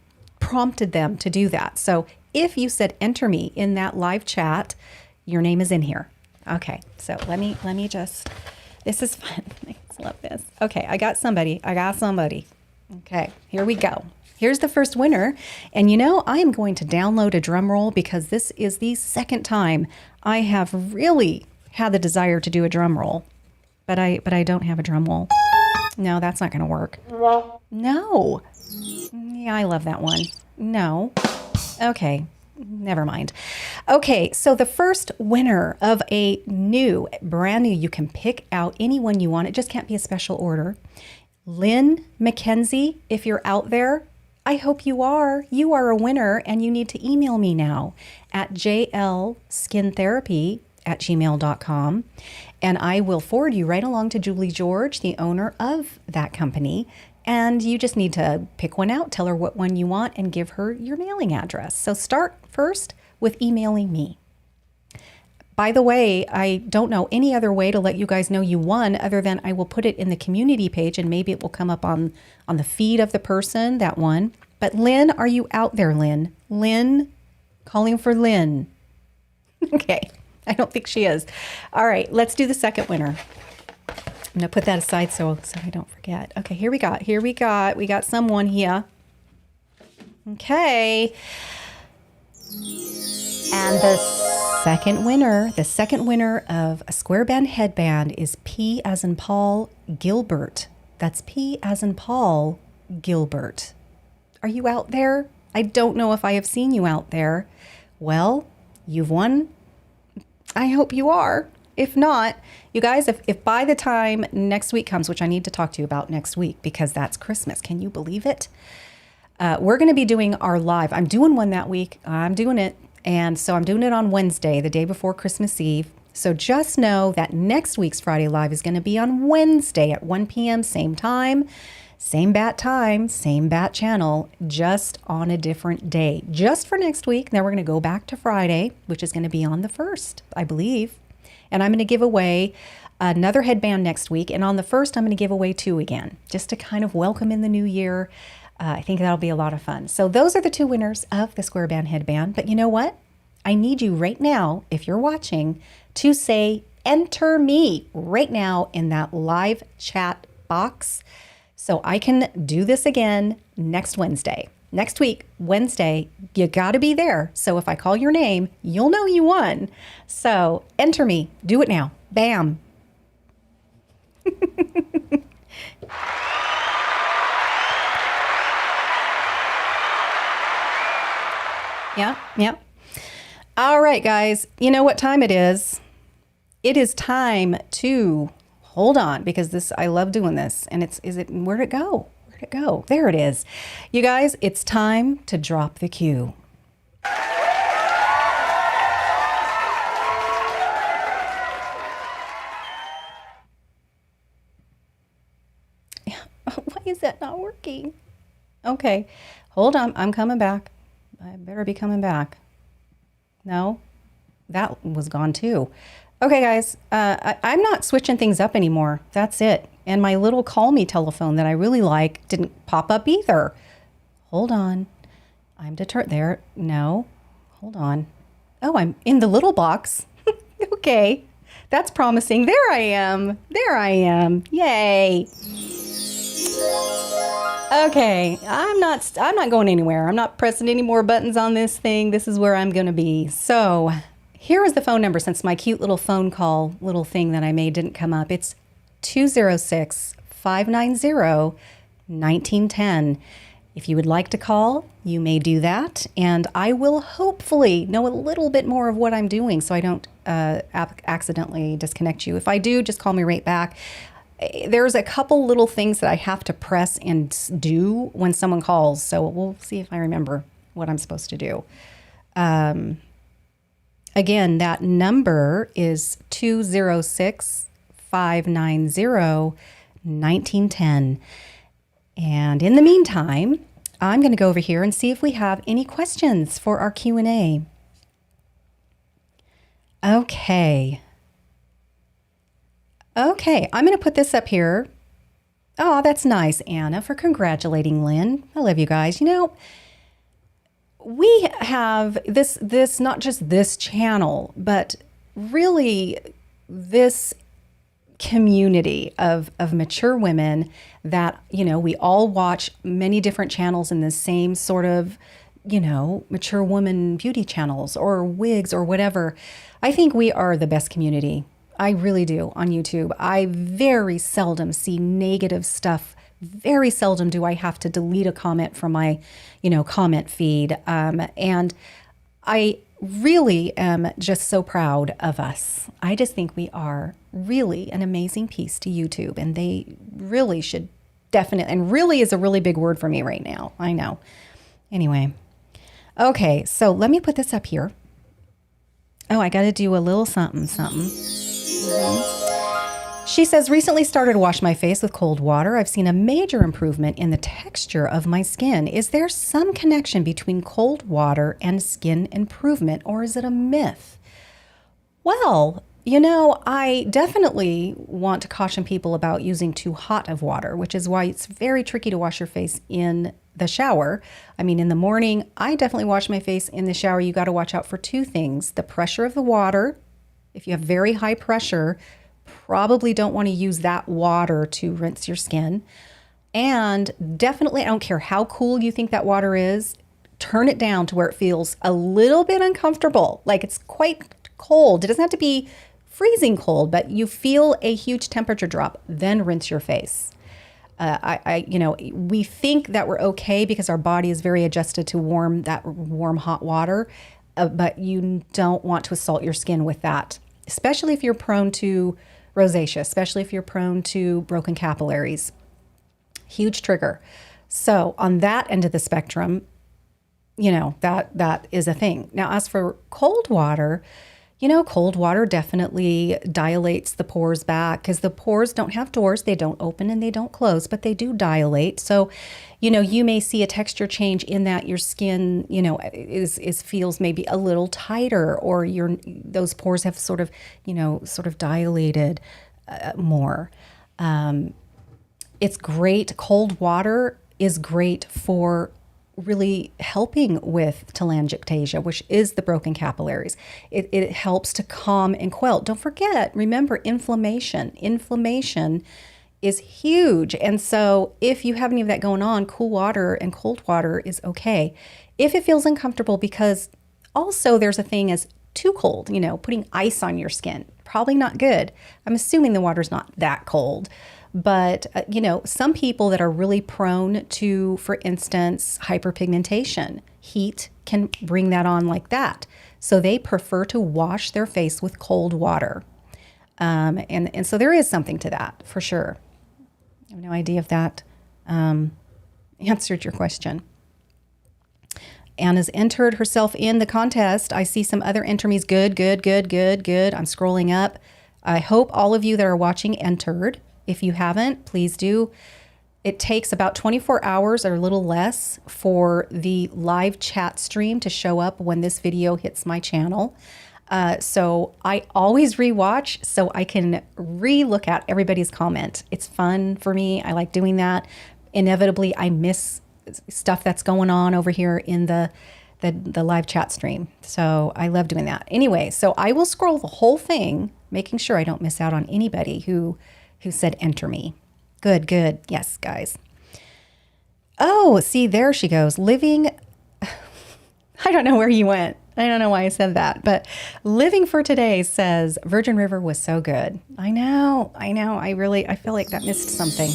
S1: prompted them to do that. So if you said enter me in that live chat, your name is in here. Okay, so let me just, this is fun. I love this. Okay, I got somebody. Okay, here we go. Here's the first winner. And you know, I am going to download a drum roll because this is the second time I have really had the desire to do a drum roll. But I don't have a drum roll. No, that's not going to work. No. Yeah, I love that one. No. Okay. Never mind. Okay, so the first winner of a brand new, you can pick out anyone you want. It just can't be a special order. Lynn McKenzie, if you're out there, I hope you are. You are a winner, and you need to email me now at jlskintherapy@gmail.com, and I will forward you right along to Julie George, the owner of that company. And you just need to pick one out, tell her what one you want, and give her your mailing address. So start first with emailing me. By the way, I don't know any other way to let you guys know you won other than I will put it in the community page, and maybe it will come up on the feed of the person that won. But Lynn, are you out there, Lynn? Lynn, calling for Lynn. Okay, I don't think she is. All right, let's do the second winner. I'm gonna put that aside so I don't forget. Okay, here we got someone here. Okay. And the second winner of a square band headband is P as in Paul Gilbert. That's P as in Paul Gilbert. Are you out there? I don't know if I have seen you out there. Well, you've won. I hope you are. If not, you guys, if by the time next week comes, which I need to talk to you about next week because that's Christmas. Can you believe it? We're going to be doing our live. I'm doing one that week. I'm doing it. And so I'm doing it on Wednesday, the day before Christmas Eve. So just know that next week's Friday Live is going to be on Wednesday at 1 p.m. Same time, same bat channel, just on a different day. Just for next week. Then we're going to go back to Friday, which is going to be on the 1st, I believe. And I'm going to give away another headband next week. And on the 1st, I'm going to give away 2 again, just to kind of welcome in the new year. I think that'll be a lot of fun. So those are the 2 winners of the square band headband. But you know what? I need you right now, if you're watching, to say, enter me right now in that live chat box so I can do this again next Wednesday. Next week, Wednesday, you got to be there. So if I call your name, you'll know you won. So enter me. Do it now. Bam. Yeah. All right, guys. You know what time it is? It is time to hold on because I love doing this. And where'd it go? Where'd it go? There it is. You guys, it's time to drop the cue. Why is that not working? Okay, hold on. I'm coming back. I better be coming back. No, that was gone too. Okay, guys, I'm not switching things up anymore. That's it. And my little call me telephone that I really like didn't pop up either. Hold on. I'm deterred there. No, hold on. Oh, I'm in the little box. Okay, that's promising. There I am. Yay. Okay, I'm not going anywhere. I'm not pressing any more buttons on this thing. This is where I'm going to be. So here is the phone number since my cute little phone call little thing that I made didn't come up. It's 206-590-1910. If you would like to call, you may do that. And I will hopefully know a little bit more of what I'm doing so I don't accidentally disconnect you. If I do, just call me right back. There's a couple little things that I have to press and do when someone calls. So we'll see if I remember what I'm supposed to do. Again, that number is 206-590-1910. And in the meantime, I'm going to go over here and see if we have any questions for our Q&A. Okay, I'm going to put this up here. Oh, that's nice, Anna, for congratulating Lynn. I love you guys. You know, we have this not just this channel, but really this community of mature women that, you know, we all watch many different channels in the same sort of, you know, mature woman beauty channels or wigs or whatever. I think we are the best community. I really do on YouTube. I very seldom see negative stuff. Very seldom do I have to delete a comment from my, you know, comment feed. And I really am just so proud of us. I just think we are really an amazing piece to YouTube, and they really should definitely, and really is a really big word for me right now. I know. Anyway. Okay, so let me put this up here. Oh, I got to do a little something. She says, recently started to wash my face with cold water. I've seen a major improvement in the texture of my skin. Is there some connection between cold water and skin improvement, or is it a myth? Well, you know, I definitely want to caution people about using too hot of water, which is why it's very tricky to wash your face in the shower. I mean, in the morning, I definitely wash my face in the shower. You got to watch out for two things: the pressure of the water. If you have very high pressure, probably don't want to use that water to rinse your skin. And definitely, I don't care how cool you think that water is, turn it down to where it feels a little bit uncomfortable, like it's quite cold. It doesn't have to be freezing cold, but you feel a huge temperature drop, then rinse your face. You know, we think that we're okay because our body is very adjusted to warm hot water, but you don't want to assault your skin with that, especially if you're prone to rosacea, especially if you're prone to broken capillaries. Huge trigger. So on that end of the spectrum, you know, that is a thing. Now, as for cold water, you know, cold water definitely dilates the pores back, because the pores don't have doors. They don't open and they don't close, but they do dilate. So, you know, you may see a texture change in that your skin, you know, is feels maybe a little tighter, or those pores have sort of dilated more. It's great. Cold water is great for really helping with telangiectasia, which is the broken capillaries. It helps to calm and quell. Don't forget, remember, inflammation. Inflammation is huge. And so if you have any of that going on, cool water and cold water is okay. If it feels uncomfortable, because also there's a thing as too cold, you know, putting ice on your skin, probably not good. I'm assuming the water's not that cold. But, you know, some people that are really prone to, for instance, hyperpigmentation, heat can bring that on like that. So they prefer to wash their face with cold water. And so there is something to that, for sure. I have no idea if that answered your question. Anna's entered herself in the contest. I see some other entries. Good. I'm scrolling up. I hope all of you that are watching entered. If you haven't, please do. It takes about 24 hours or a little less for the live chat stream to show up when this video hits my channel. So I always rewatch so I can re-look at everybody's comment. It's fun for me. I like doing that. Inevitably, I miss stuff that's going on over here in the live chat stream. So I love doing that. Anyway, so I will scroll the whole thing, making sure I don't miss out on anybody who said enter me. Good. Yes, guys. Oh, see, there she goes. Living, I don't know where you went. I don't know why I said that, but Living for Today says Virgin River was so good. I know. I feel like that missed something.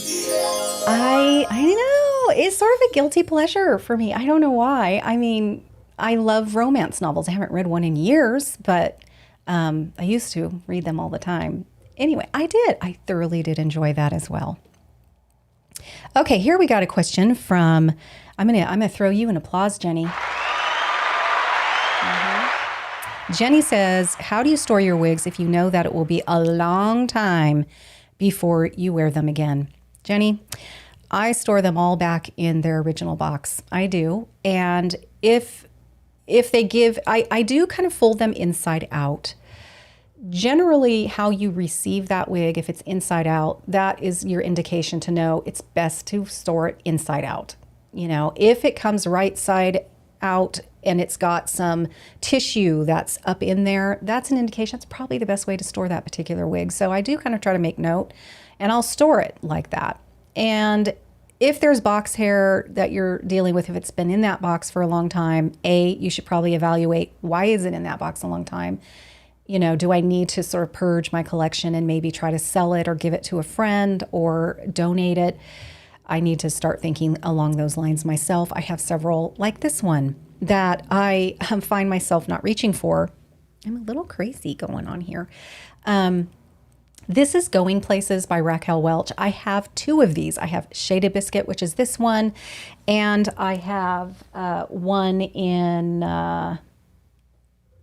S1: I know. It's sort of a guilty pleasure for me. I don't know why. I mean, I love romance novels. I haven't read one in years, but I used to read them all the time. Anyway, I thoroughly did enjoy that as well. Okay, here we got a question from, I'm gonna throw you an applause, Jenny. Jenny says, how do you store your wigs if you know that it will be a long time before you wear them again? Jenny, I store them all back in their original box. I do. And if they give, I do kind of fold them inside out. Generally, how you receive that wig, if it's inside out, that is your indication to know it's best to store it inside out. You know, if it comes right side out and it's got some tissue that's up in there, that's an indication. That's probably the best way to store that particular wig. So I do kind of try to make note, and I'll store it like that. And if there's box hair that you're dealing with, if it's been in that box for a long time, you should probably evaluate, why is it in that box a long time? You know, do I need to sort of purge my collection and maybe try to sell it or give it to a friend or donate it? I need to start thinking along those lines myself. I have several like this one that I find myself not reaching for. I'm a little crazy going on here. This is Going Places by Raquel Welch. I have 2 of these. I have Shaded Biscuit, which is this one, and I have one in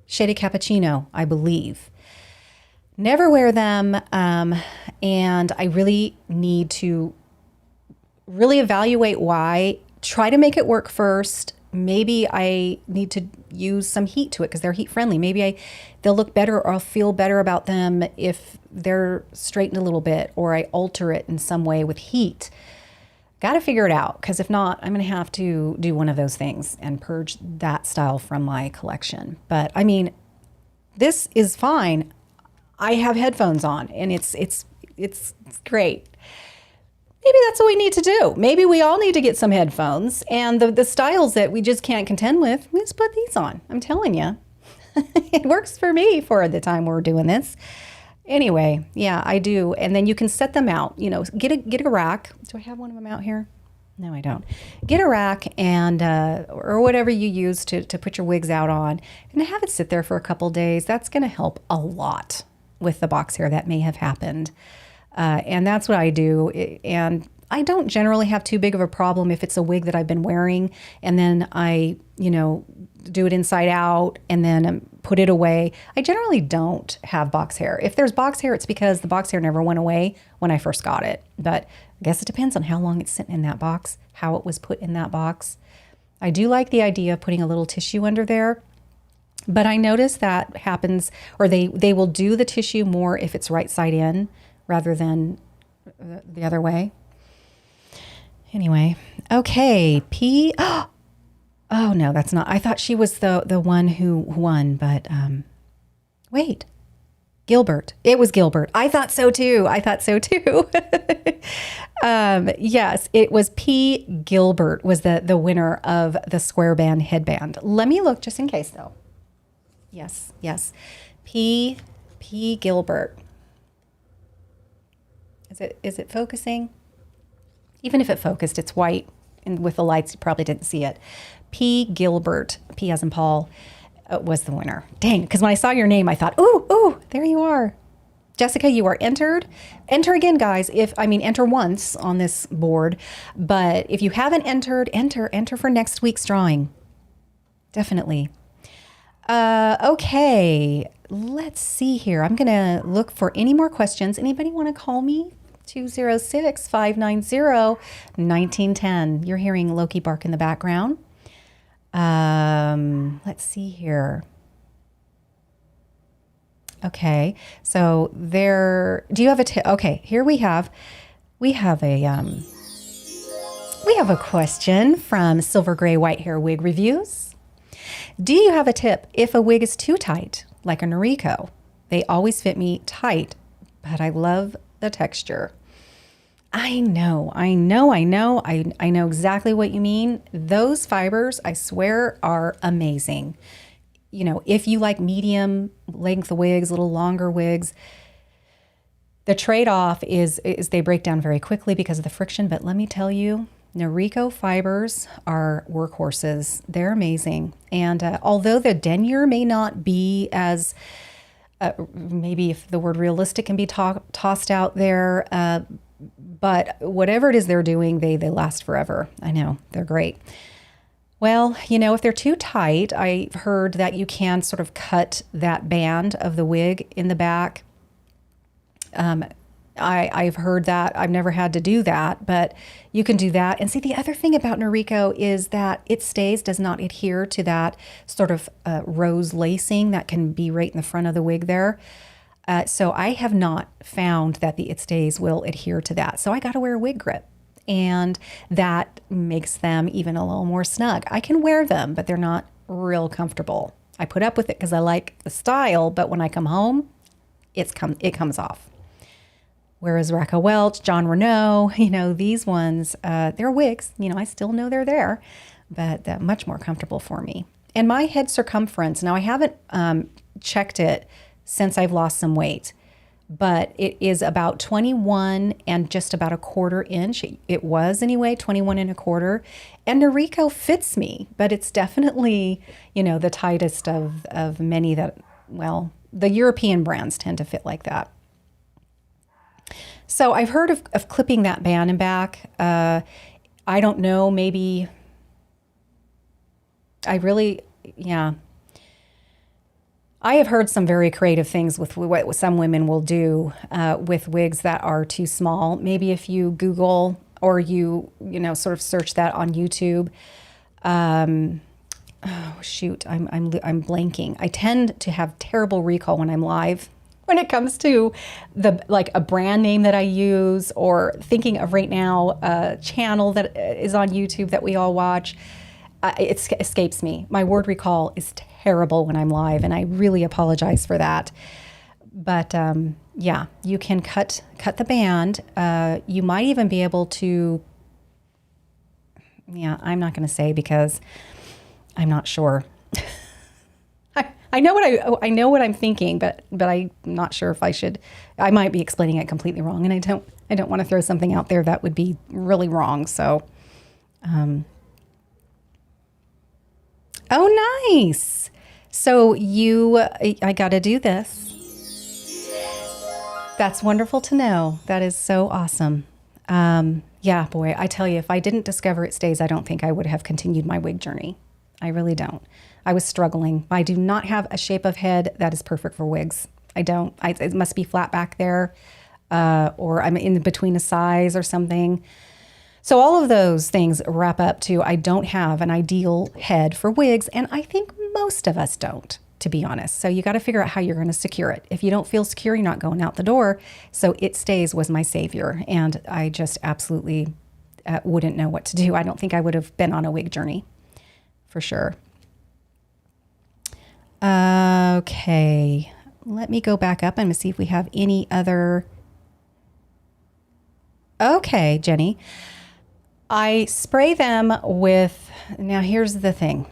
S1: Shaded Cappuccino, I believe. Never wear them, and I really need to really evaluate why. Try to make it work first. Maybe I need to use some heat to it because they're heat friendly. Maybe they'll look better, or I'll feel better about them if they're straightened a little bit, or I alter it in some way with heat. Got to figure it out, because if not, I'm going to have to do one of those things and purge that style from my collection. But I mean, this is fine. I have headphones on, and it's great. Maybe that's what we need to do. Maybe we all need to get some headphones, and the styles that we just can't contend with, we just put these on. I'm telling you, it works for me for the time we're doing this. Anyway, yeah, I do. And then you can set them out, you know, get a rack. Do I have one of them out here? No, I don't. Get a rack and, or whatever you use to put your wigs out on, and have it sit there for a couple days. That's going to help a lot with the box hair that may have happened. And that's what I do. And I don't generally have too big of a problem if it's a wig that I've been wearing and then I, you know, do it inside out and then put it away. I generally don't have box hair. If there's box hair, it's because the box hair never went away when I first got it. But I guess it depends on how long it's sitting in that box, how it was put in that box. I do like the idea of putting a little tissue under there. But I notice that happens, or they will do the tissue more if it's right side in rather than the other way. Anyway, okay, P. Oh no, that's not. I thought she was the one who won, but wait, Gilbert. It was Gilbert. I thought so too. Yes, it was P. Gilbert was the winner of the square band headband. Let me look just in case though. Yes. P. Gilbert. Is it focusing? Even if it focused, it's white, and with the lights, you probably didn't see it. P. Gilbert, P as in Paul, was the winner. Dang, because when I saw your name, I thought, ooh, there you are. Jessica, you are entered. Enter again, guys. Enter once on this board, but if you haven't entered, enter for next week's drawing. Definitely. Okay, let's see here. I'm going to look for any more questions. Anybody want to call me? 206-590-1910. You're hearing Loki bark in the background. Let's see here. Okay, so do you have a tip? Okay, here we have a question from Silver Gray White Hair Wig Reviews. Do you have a tip if a wig is too tight, like a Noriko? They always fit me tight, but I love the texture. I know exactly what you mean. Those fibers, I swear, are amazing. You know, if you like medium length wigs, little longer wigs, the trade-off is they break down very quickly because of the friction. But let me tell you, Noriko fibers are workhorses. They're amazing. And although the denier may not be as, maybe if the word realistic can be tossed out there, but whatever it is they're doing, they last forever. I know, they're great. Well, you know, if they're too tight, I've heard that you can sort of cut that band of the wig in the back. I've heard that. I've never had to do that, but you can do that. And see, the other thing about Noriko is that it does not adhere to that sort of rose lacing that can be right in the front of the wig there. So I have not found that the It Stays will adhere to that. So I got to wear a wig grip. And that makes them even a little more snug. I can wear them, but they're not real comfortable. I put up with it because I like the style, but when I come home, it comes off. Whereas Raquel Welch, John Renault, these ones, they're wigs. I still know they're there, but they're much more comfortable for me. And my head circumference, now I haven't checked it since I've lost some weight, but it is about 21 and just about a quarter inch. It was anyway, 21 and a quarter. And Noriko fits me, but it's definitely, the tightest of many that, well, the European brands tend to fit like that. So I've heard of clipping that band and back. I don't know, maybe I have heard some very creative things with what some women will do with wigs that are too small. Maybe if you Google or you sort of search that on YouTube. I'm blanking. I tend to have terrible recall when I'm live when it comes to a brand name that I use, or thinking of right now a channel that is on YouTube that we all watch. It escapes me. My word recall is terrible when I'm live, and I really apologize for that. But yeah, you can cut the band. You might even be able to. Yeah, I'm not going to say because I'm not sure. I know what I'm thinking, but I'm not sure if I should. I might be explaining it completely wrong, and I don't want to throw something out there that would be really wrong. So. Oh, nice. So I got to do this. That's wonderful to know. That is so awesome. Yeah, boy, I tell you, if I didn't discover it stays, I don't think I would have continued my wig journey. I really don't. I was struggling. I do not have a shape of head that is perfect for wigs. I don't. It must be flat back there, or I'm in between a size or something. So all of those things wrap up to I don't have an ideal head for wigs, and I think most of us don't, to be honest. So you got to figure out how you're going to secure it. If you don't feel secure, you're not going out the door. So It Stays was my savior, and I just absolutely wouldn't know what to do. I don't think I would have been on a wig journey, for sure. Okay, let me go back up and see if we have any other. Okay, Jenny. I spray them with, now here's the thing.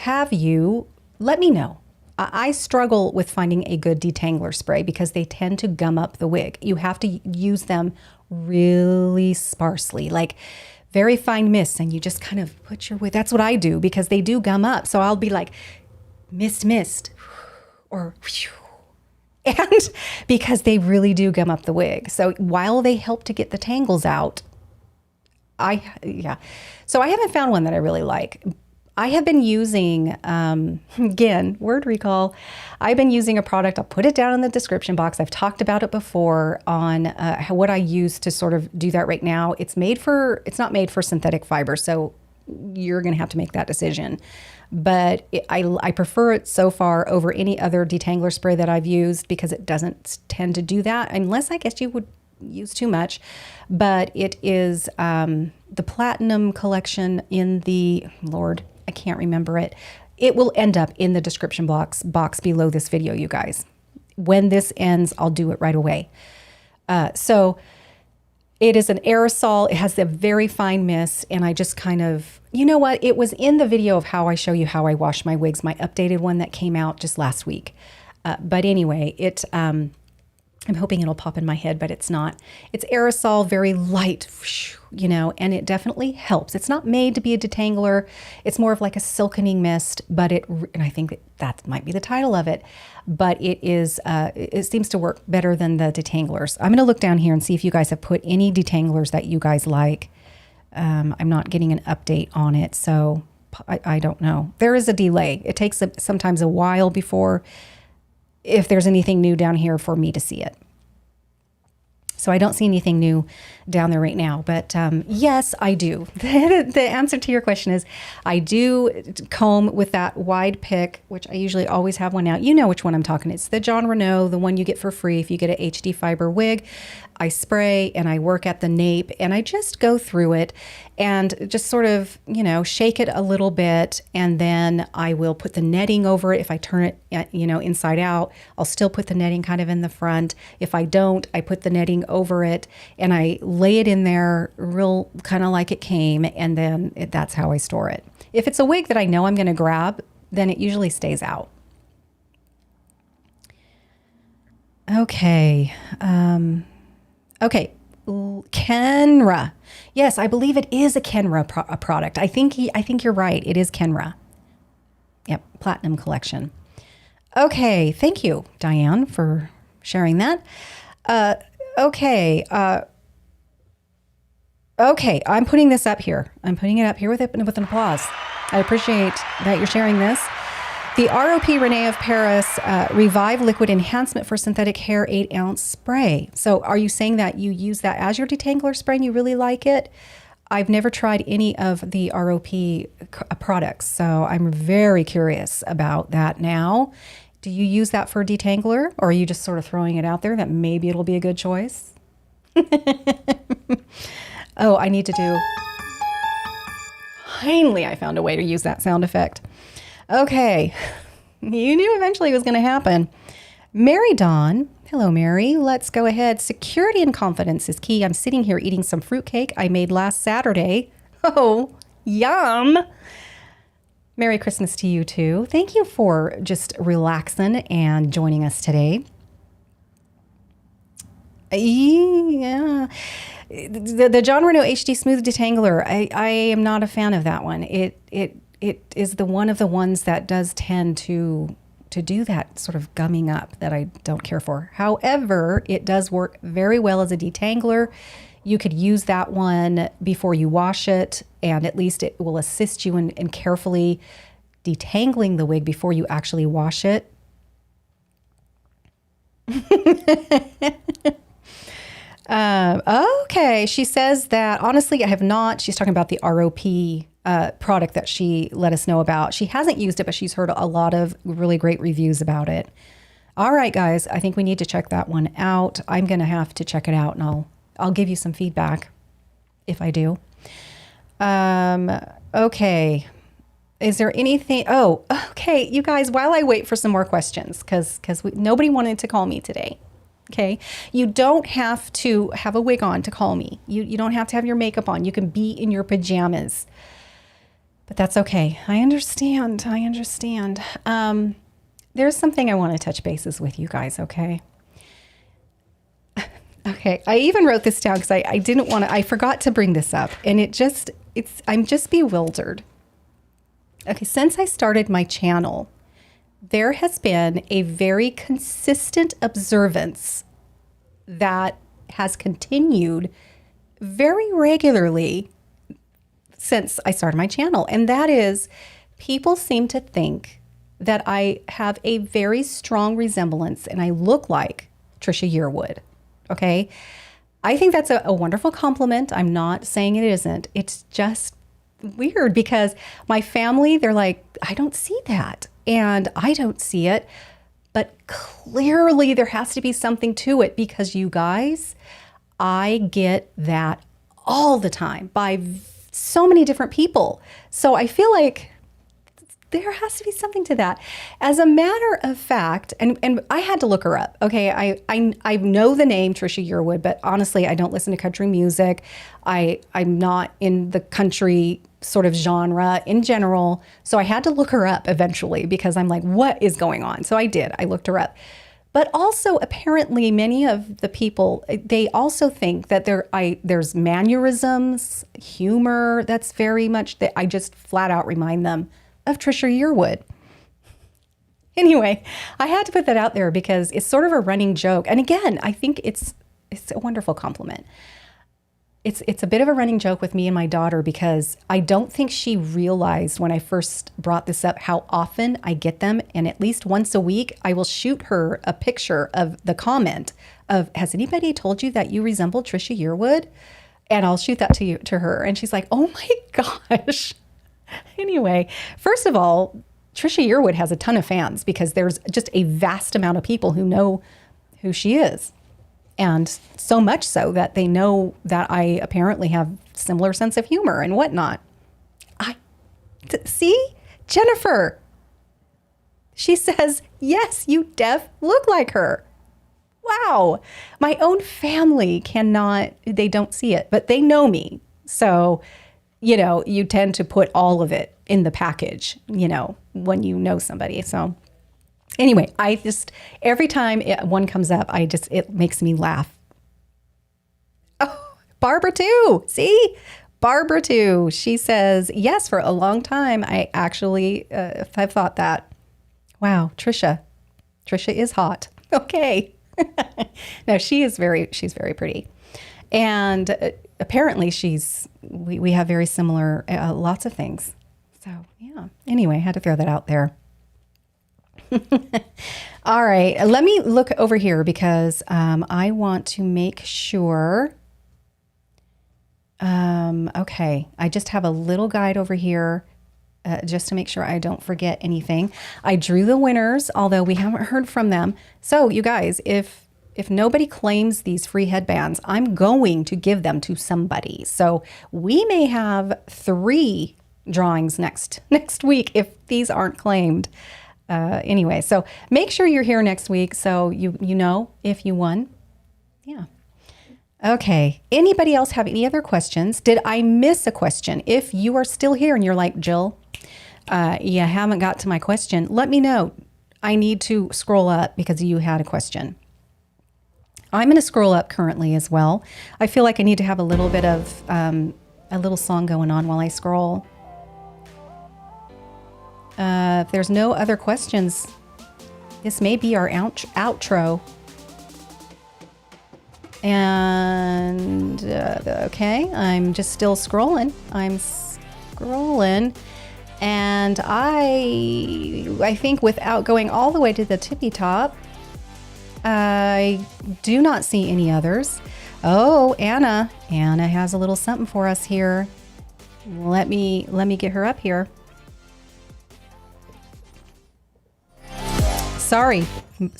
S1: Let me know. I struggle with finding a good detangler spray because they tend to gum up the wig. You have to use them really sparsely, like very fine mists, and you just kind of put your wig. That's what I do because they do gum up. So I'll be like, mist, or and because they really do gum up the wig. So while they help to get the tangles out, So I haven't found one that I really like. I have been using, again, word recall. I've been using a product. I'll put it down in the description box. I've talked about it before on what I use to sort of do that right now. It's not made for synthetic fiber, so you're going to have to make that decision. But I prefer it so far over any other detangler spray that I've used because it doesn't tend to do that, unless I guess you would use too much. But it is the Platinum collection in the, Lord, I can't remember it. It will end up in the description box below this video, you guys. When this ends, I'll do it right away. So it is an aerosol. It has a very fine mist, and I just kind of, you know what? It was in the video of how I show you how I wash my wigs, my updated one that came out just last week. But anyway, I'm hoping it'll pop in my head, but it's not. It's aerosol, very light, and it definitely helps. It's not made to be a detangler. It's more of like a silkening mist, and I think that might be the title of it, but it seems to work better than the detanglers. I'm going to look down here and see if you guys have put any detanglers that you guys like. I'm not getting an update on it, so I don't know. There is a delay. It takes sometimes a while before, if there's anything new down here, for me to see it. So I don't see anything new down there right now. But yes, I do. The answer to your question is I do comb with that wide pick, which I usually always have one out. You know which one I'm talking. It's the John Renault, the one you get for free if you get an HD fiber wig. I spray and I work at the nape and I just go through it and just sort of, shake it a little bit. And then I will put the netting over it. If I turn it, inside out, I'll still put the netting kind of in the front. If I don't, I put the netting over it and I lay it in there real kind of like it came. And then that's how I store it. If it's a wig that I know I'm going to grab, then it usually stays out. Okay. Okay, Kenra. Yes, I believe it is a Kenra product. I think you're right. It is Kenra. Yep, Platinum Collection. Okay, thank you, Diane, for sharing that. Okay, I'm putting this up here. I'm putting it up here with an applause. I appreciate that you're sharing this. The ROP Renee of Paris Revive Liquid Enhancement for Synthetic Hair 8-ounce spray. So are you saying that you use that as your detangler spray and you really like it? I've never tried any of the ROP products, so I'm very curious about that now. Do you use that for detangler, or are you just sort of throwing it out there that maybe it'll be a good choice? Oh, I need to do... Finally, I found a way to use that sound effect. Okay, you knew eventually it was going to happen. Mary Dawn, hello Mary, let's go ahead. Security and confidence is key. I'm sitting here eating some fruitcake I made last Saturday. Oh, yum. Merry Christmas to you too. Thank you for just relaxing and joining us today. Yeah. The John Renault HD Smooth Detangler, I am not a fan of that one. It is one of the ones that does tend to do that sort of gumming up that I don't care for. However, it does work very well as a detangler. You could use that one before you wash it, and at least it will assist you in carefully detangling the wig before you actually wash it. Okay, she says that, honestly, I have not. She's talking about the ROP product that she let us know about. She hasn't used it, but she's heard a lot of really great reviews about it. All right, guys, I think we need to check that one out. I'm going to have to check it out, and I'll give you some feedback if I do. Okay. Is there anything? Oh, okay, you guys, while I wait for some more questions, because nobody wanted to call me today. Okay, you don't have to have a wig on to call me. You don't have to have your makeup on. You can be in your pajamas. But that's okay. I understand. There's something I want to touch bases with you guys, okay? Okay, I even wrote this down because I didn't want to, I forgot to bring this up. And I'm just bewildered. Okay, since I started my channel, there has been a very consistent observance that has continued very regularly since I started my channel. And that is, people seem to think that I have a very strong resemblance and I look like Trisha Yearwood. Okay. I think that's a wonderful compliment. I'm not saying it isn't. It's just weird because my family, they're like, I don't see that. And I don't see it. But clearly there has to be something to it because you guys, I get that all the time by so many different people. So I feel like there has to be something to that. As a matter of fact, and I had to look her up. Okay, I know the name Trisha Yearwood, but honestly, I don't listen to country music. I'm not in the country sort of genre in general. So I had to look her up eventually because I'm like, what is going on? So I did. I looked her up. But also, apparently, many of the people, they also think that there's mannerisms, humor that's very much that I just flat out remind them of Trisha Yearwood. Anyway, I had to put that out there because it's sort of a running joke. And again, I think it's a wonderful compliment. it's a bit of a running joke with me and my daughter because I don't think she realized when I first brought this up how often I get them. And at least once a week, I will shoot her a picture of the comment of, has anybody told you that you resemble Trisha Yearwood? And I'll shoot that to her. And she's like, oh my gosh. Anyway, first of all, Trisha Yearwood has a ton of fans because there's just a vast amount of people who know who she is. And so much so that they know that I apparently have similar sense of humor and whatnot. See, Jennifer, she says, yes, you look like her. Wow. My own family they don't see it, but they know me. So, you tend to put all of it in the package, when you know somebody. So anyway, every time one comes up, it makes me laugh. Oh, Barbara too. See? Barbara too. She says, yes, for a long time, I actually have thought that. Wow, Trisha is hot. Okay. No, she's very pretty. And apparently we have very similar, lots of things. So yeah, anyway, I had to throw that out there. All right, let me look over here because I want to make sure. Okay, I just have a little guide over here just to make sure I don't forget anything. I drew the winners, although we haven't heard from them. So you guys, if nobody claims these free headbands, I'm going to give them to somebody. So we may have 3 drawings next week if these aren't claimed. Anyway, so make sure you're here next week so you know if you won. Yeah. Okay. Anybody else have any other questions? Did I miss a question? If you are still here and you're like, Jill, you haven't got to my question, let me know. I need to scroll up because you had a question. I'm going to scroll up currently as well. I feel like I need to have a little bit of a little song going on while I scroll. If there's no other questions, this may be our outro. And okay, I'm just still scrolling. And I think without going all the way to the tippy top, I do not see any others. Oh, Anna has a little something for us here. Let me get her up here. Sorry.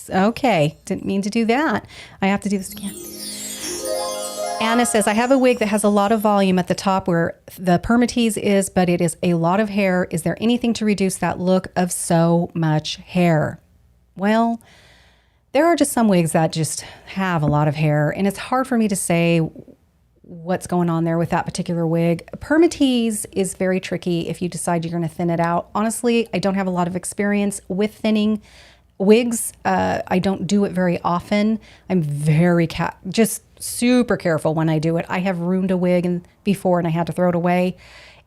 S1: Okay, didn't mean to do that. I have to do this again. Anna says, I have a wig that has a lot of volume at the top where the permatease is, but it is a lot of hair. Is there anything to reduce that look of so much hair? Well, there are just some wigs that just have a lot of hair, and it's hard for me to say what's going on there with that particular wig. Permatease is very tricky if you decide you're going to thin it out. Honestly, I don't have a lot of experience with thinning wigs. I don't do it very often. I'm very just super careful when I do it. I have ruined a wig before and I had to throw it away.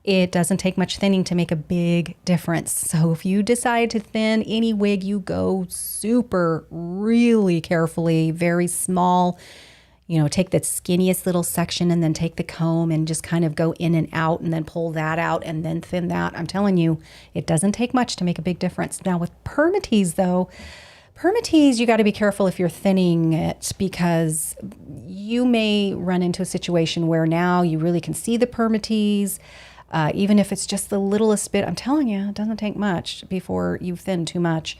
S1: It doesn't take much thinning to make a big difference. So if you decide to thin any wig, you go really carefully, very small. Take the skinniest little section and then take the comb and just kind of go in and out and then pull that out and then thin that. I'm telling you, it doesn't take much to make a big difference. Now with permatease though, you got to be careful if you're thinning it because you may run into a situation where now you really can see the permatease, even if it's just the littlest bit. I'm telling you, it doesn't take much before you thin too much.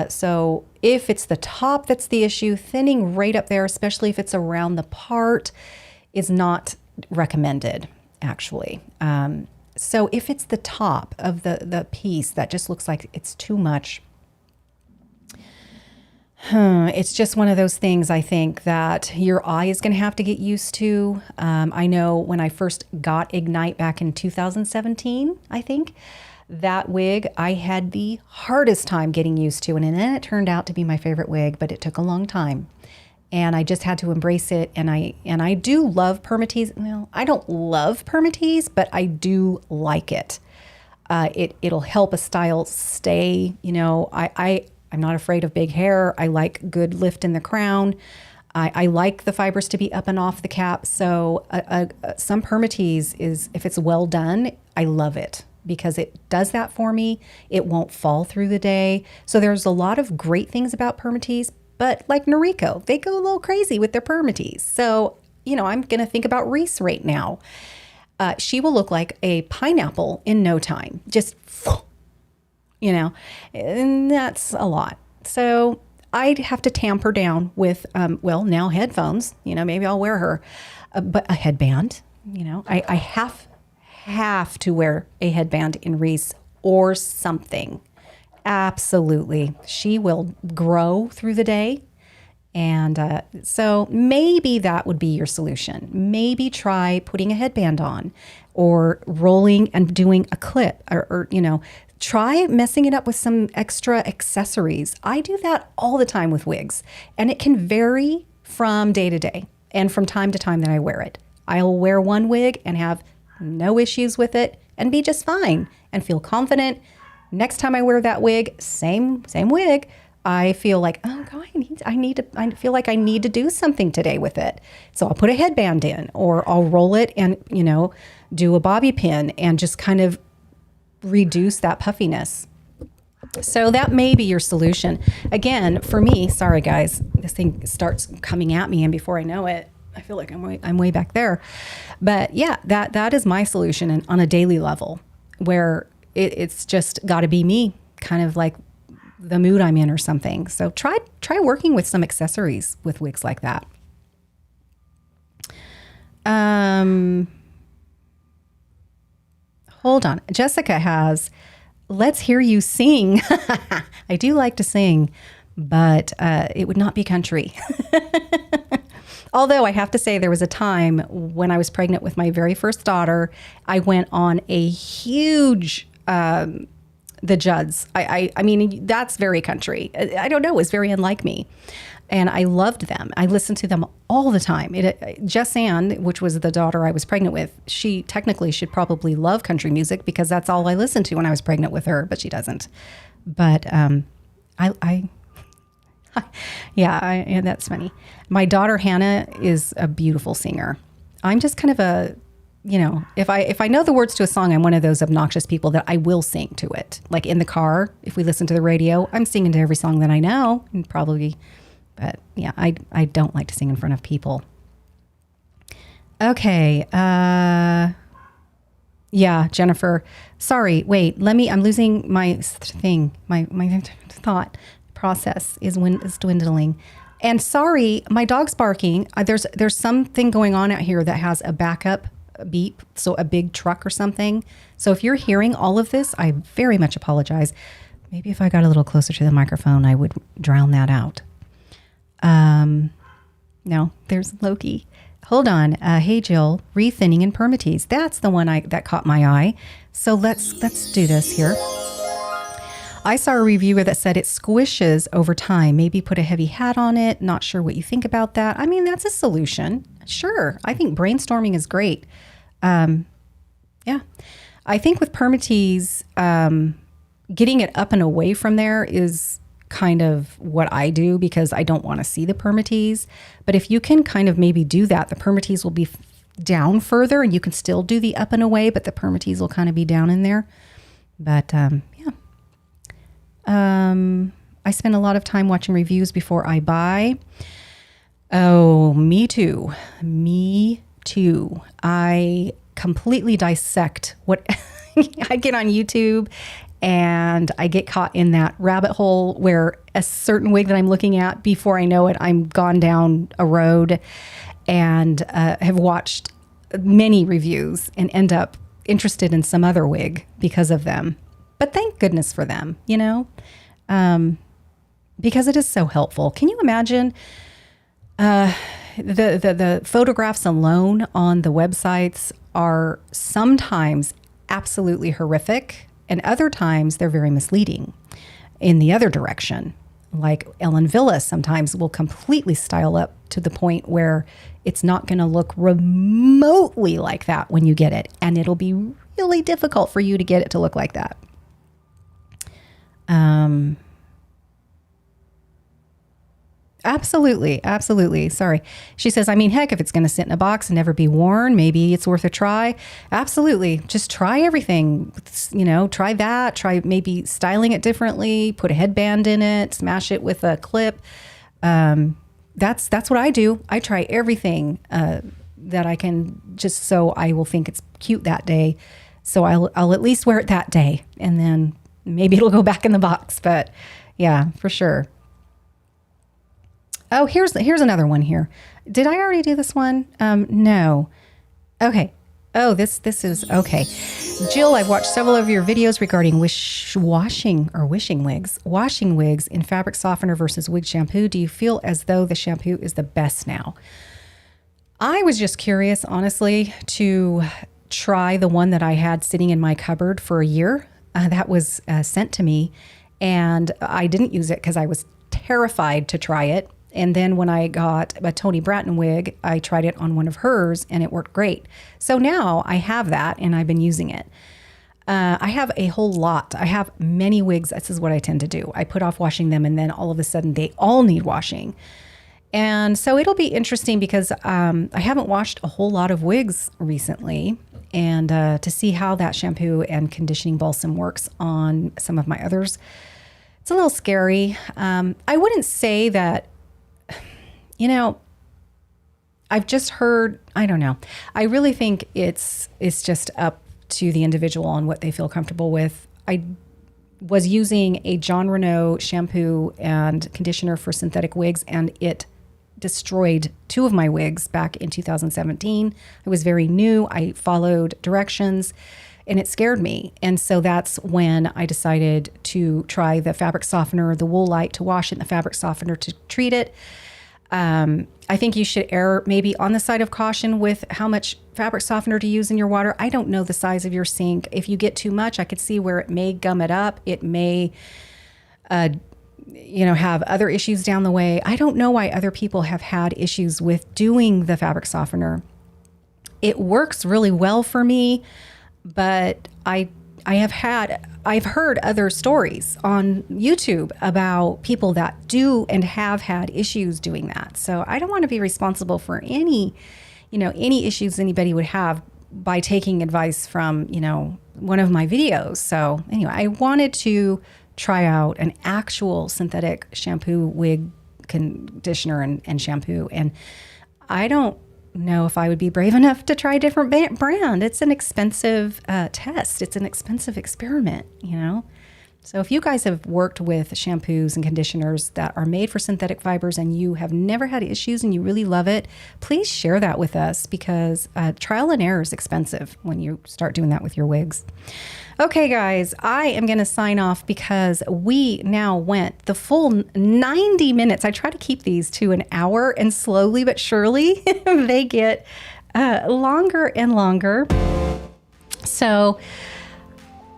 S1: So if it's the top that's the issue, thinning right up there, especially if it's around the part, is not recommended, actually. So if it's the top of the piece that just looks like it's too much, it's just one of those things I think that your eye is going to have to get used to. I know when I first got Ignite back in 2017, I think, that wig I had the hardest time getting used to, and then it turned out to be my favorite wig, but it took a long time. And I just had to embrace it. And I do love permatease. Well, I don't love permatease, but I do like it. It'll help a style stay. I'm not afraid of big hair. I like good lift in the crown. I like the fibers to be up and off the cap. So some permatease is, if it's well done, I love it because it does that for me. It won't fall through the day. So there's a lot of great things about permatease, but like Noriko, they go a little crazy with their permatease. So, I'm going to think about Reese right now. She will look like a pineapple in no time. Just, and that's a lot. So I'd have to tamp her down with, now headphones. Maybe I'll wear her, but a headband. I have to wear a headband in Reese or something. Absolutely, she will grow through the day, and so maybe that would be your solution. Maybe try putting a headband on, or rolling and doing a clip, or try messing it up with some extra accessories. I do that all the time with wigs, and it can vary from day to day and from time to time that I wear it. I'll wear one wig and have no issues with it and be just fine and feel confident. Next time I wear that wig, same wig, I feel like, oh God, I feel like I need to do something today with it. So I'll put a headband in, or I'll roll it and, do a bobby pin and just kind of reduce that puffiness. So that may be your solution. Again, for me, sorry guys, this thing starts coming at me, and before I know it, I feel like I'm way back there. But yeah, that is my solution, and on a daily level, where it's just got to be me, kind of like the mood I'm in or something. So try working with some accessories with wigs like that. Hold on. Jessica has, let's hear you sing. I do like to sing, but it would not be country. Although I have to say, there was a time when I was pregnant with my very first daughter, I went on a huge, the Judds. I mean, that's very country. I don't know. It was very unlike me. And I loved them. I listened to them all the time. Jess Ann, which was the daughter I was pregnant with, she technically should probably love country music because that's all I listened to when I was pregnant with her, but she doesn't. But yeah, that's funny. My daughter Hannah is a beautiful singer. I'm just kind of a, if I know the words to a song, I'm one of those obnoxious people that I will sing to it. Like in the car, if we listen to the radio, I'm singing to every song that I know, and probably. But yeah, I don't like to sing in front of people. Okay. Yeah, Jennifer. Sorry. Wait. I'm losing my thing. My thought process is dwindling. And sorry, my dog's barking. There's something going on out here that has a backup beep. So a big truck or something. So if you're hearing all of this, I very much apologize. Maybe if I got a little closer to the microphone, I would drown that out. No, there's Loki. Hold on. Hey Jill, rethinning and permatease. That's the one that caught my eye. So let's do this here. I saw a reviewer that said it squishes over time. Maybe put a heavy hat on it. Not sure what you think about that. I mean, that's a solution. Sure. I think brainstorming is great. Yeah. I think with permatease, getting it up and away from there is kind of what I do because I don't want to see the permatease. But if you can kind of maybe do that, the permatease will be down further and you can still do the up and away, but the permatease will kind of be down in there. But yeah. I spend a lot of time watching reviews before I buy. Oh, me too. Me too. I completely dissect what I get on YouTube, and I get caught in that rabbit hole where a certain wig that I'm looking at, before I know it, I'm gone down a road and have watched many reviews and end up interested in some other wig because of them. But thank goodness for them, because it is so helpful. Can you imagine the photographs alone on the websites are sometimes absolutely horrific, and other times they're very misleading in the other direction. Like Ellen Villa sometimes will completely style up to the point where it's not going to look remotely like that when you get it. And it'll be really difficult for you to get it to look like that. Absolutely. Absolutely. Sorry. She says, I mean, heck, if it's going to sit in a box and never be worn, maybe it's worth a try. Absolutely. Just try everything. Try that. Try maybe styling it differently, put a headband in it, smash it with a clip. That's what I do. I try everything that I can, just so I will think it's cute that day. So I'll at least wear it that day, and then maybe it'll go back in the box. But yeah, for sure. Oh, here's another one here. Did I already do this one? No. Okay. Oh, this is okay. Jill, I've watched several of your videos regarding washing wigs. Washing wigs in fabric softener versus wig shampoo. Do you feel as though the shampoo is the best now? I was just curious, honestly, to try the one that I had sitting in my cupboard for a year. That was sent to me, and I didn't use it because I was terrified to try it. And then when I got a Toni Bratton wig, I tried it on one of hers and it worked great. So now I have that and I've been using it. I have a whole lot. I have many wigs. This is what I tend to do. I put off washing them and then all of a sudden they all need washing. And so it'll be interesting because I haven't washed a whole lot of wigs recently, and to see how that shampoo and conditioning balsam works on some of my others. It's a little scary. I wouldn't say that, I've just heard, I don't know. I really think it's just up to the individual on what they feel comfortable with. I was using a John Renault shampoo and conditioner for synthetic wigs, and it destroyed two of my wigs back in 2017. I was very new. I followed directions and it scared me. And so that's when I decided to try the fabric softener, the wool light to wash it, and the fabric softener to treat it. I think you should err maybe on the side of caution with how much fabric softener to use in your water. I don't know the size of your sink. If you get too much, I could see where it may gum it up. It may, have other issues down the way. I don't know why other people have had issues with doing the fabric softener. It works really well for me, but I've heard other stories on YouTube about people that do and have had issues doing that. So I don't want to be responsible for any issues anybody would have by taking advice from, one of my videos. So anyway, I wanted to try out an actual synthetic shampoo, wig, conditioner, and shampoo. And I don't know if I would be brave enough to try a different brand. It's an expensive test. It's an expensive experiment, So if you guys have worked with shampoos and conditioners that are made for synthetic fibers and you have never had issues and you really love it, please share that with us, because trial and error is expensive when you start doing that with your wigs. Okay, guys, I am going to sign off because we now went the full 90 minutes. I try to keep these to an hour, and slowly but surely they get longer and longer. So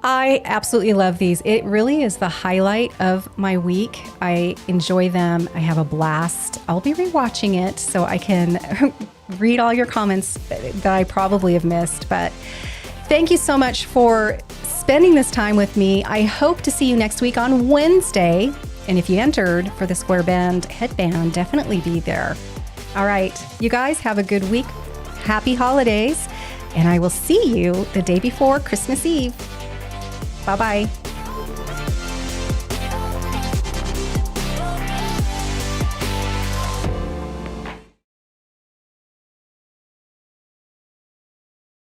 S1: I absolutely love these. It really is the highlight of my week. I enjoy them. I have a blast. I'll be rewatching it so I can read all your comments that I probably have missed. But thank you so much for spending this time with me. I hope to see you next week on Wednesday. And if you entered for the square band headband, definitely be there. All right, you guys have a good week. Happy holidays. And I will see you the day before Christmas Eve. Bye-bye.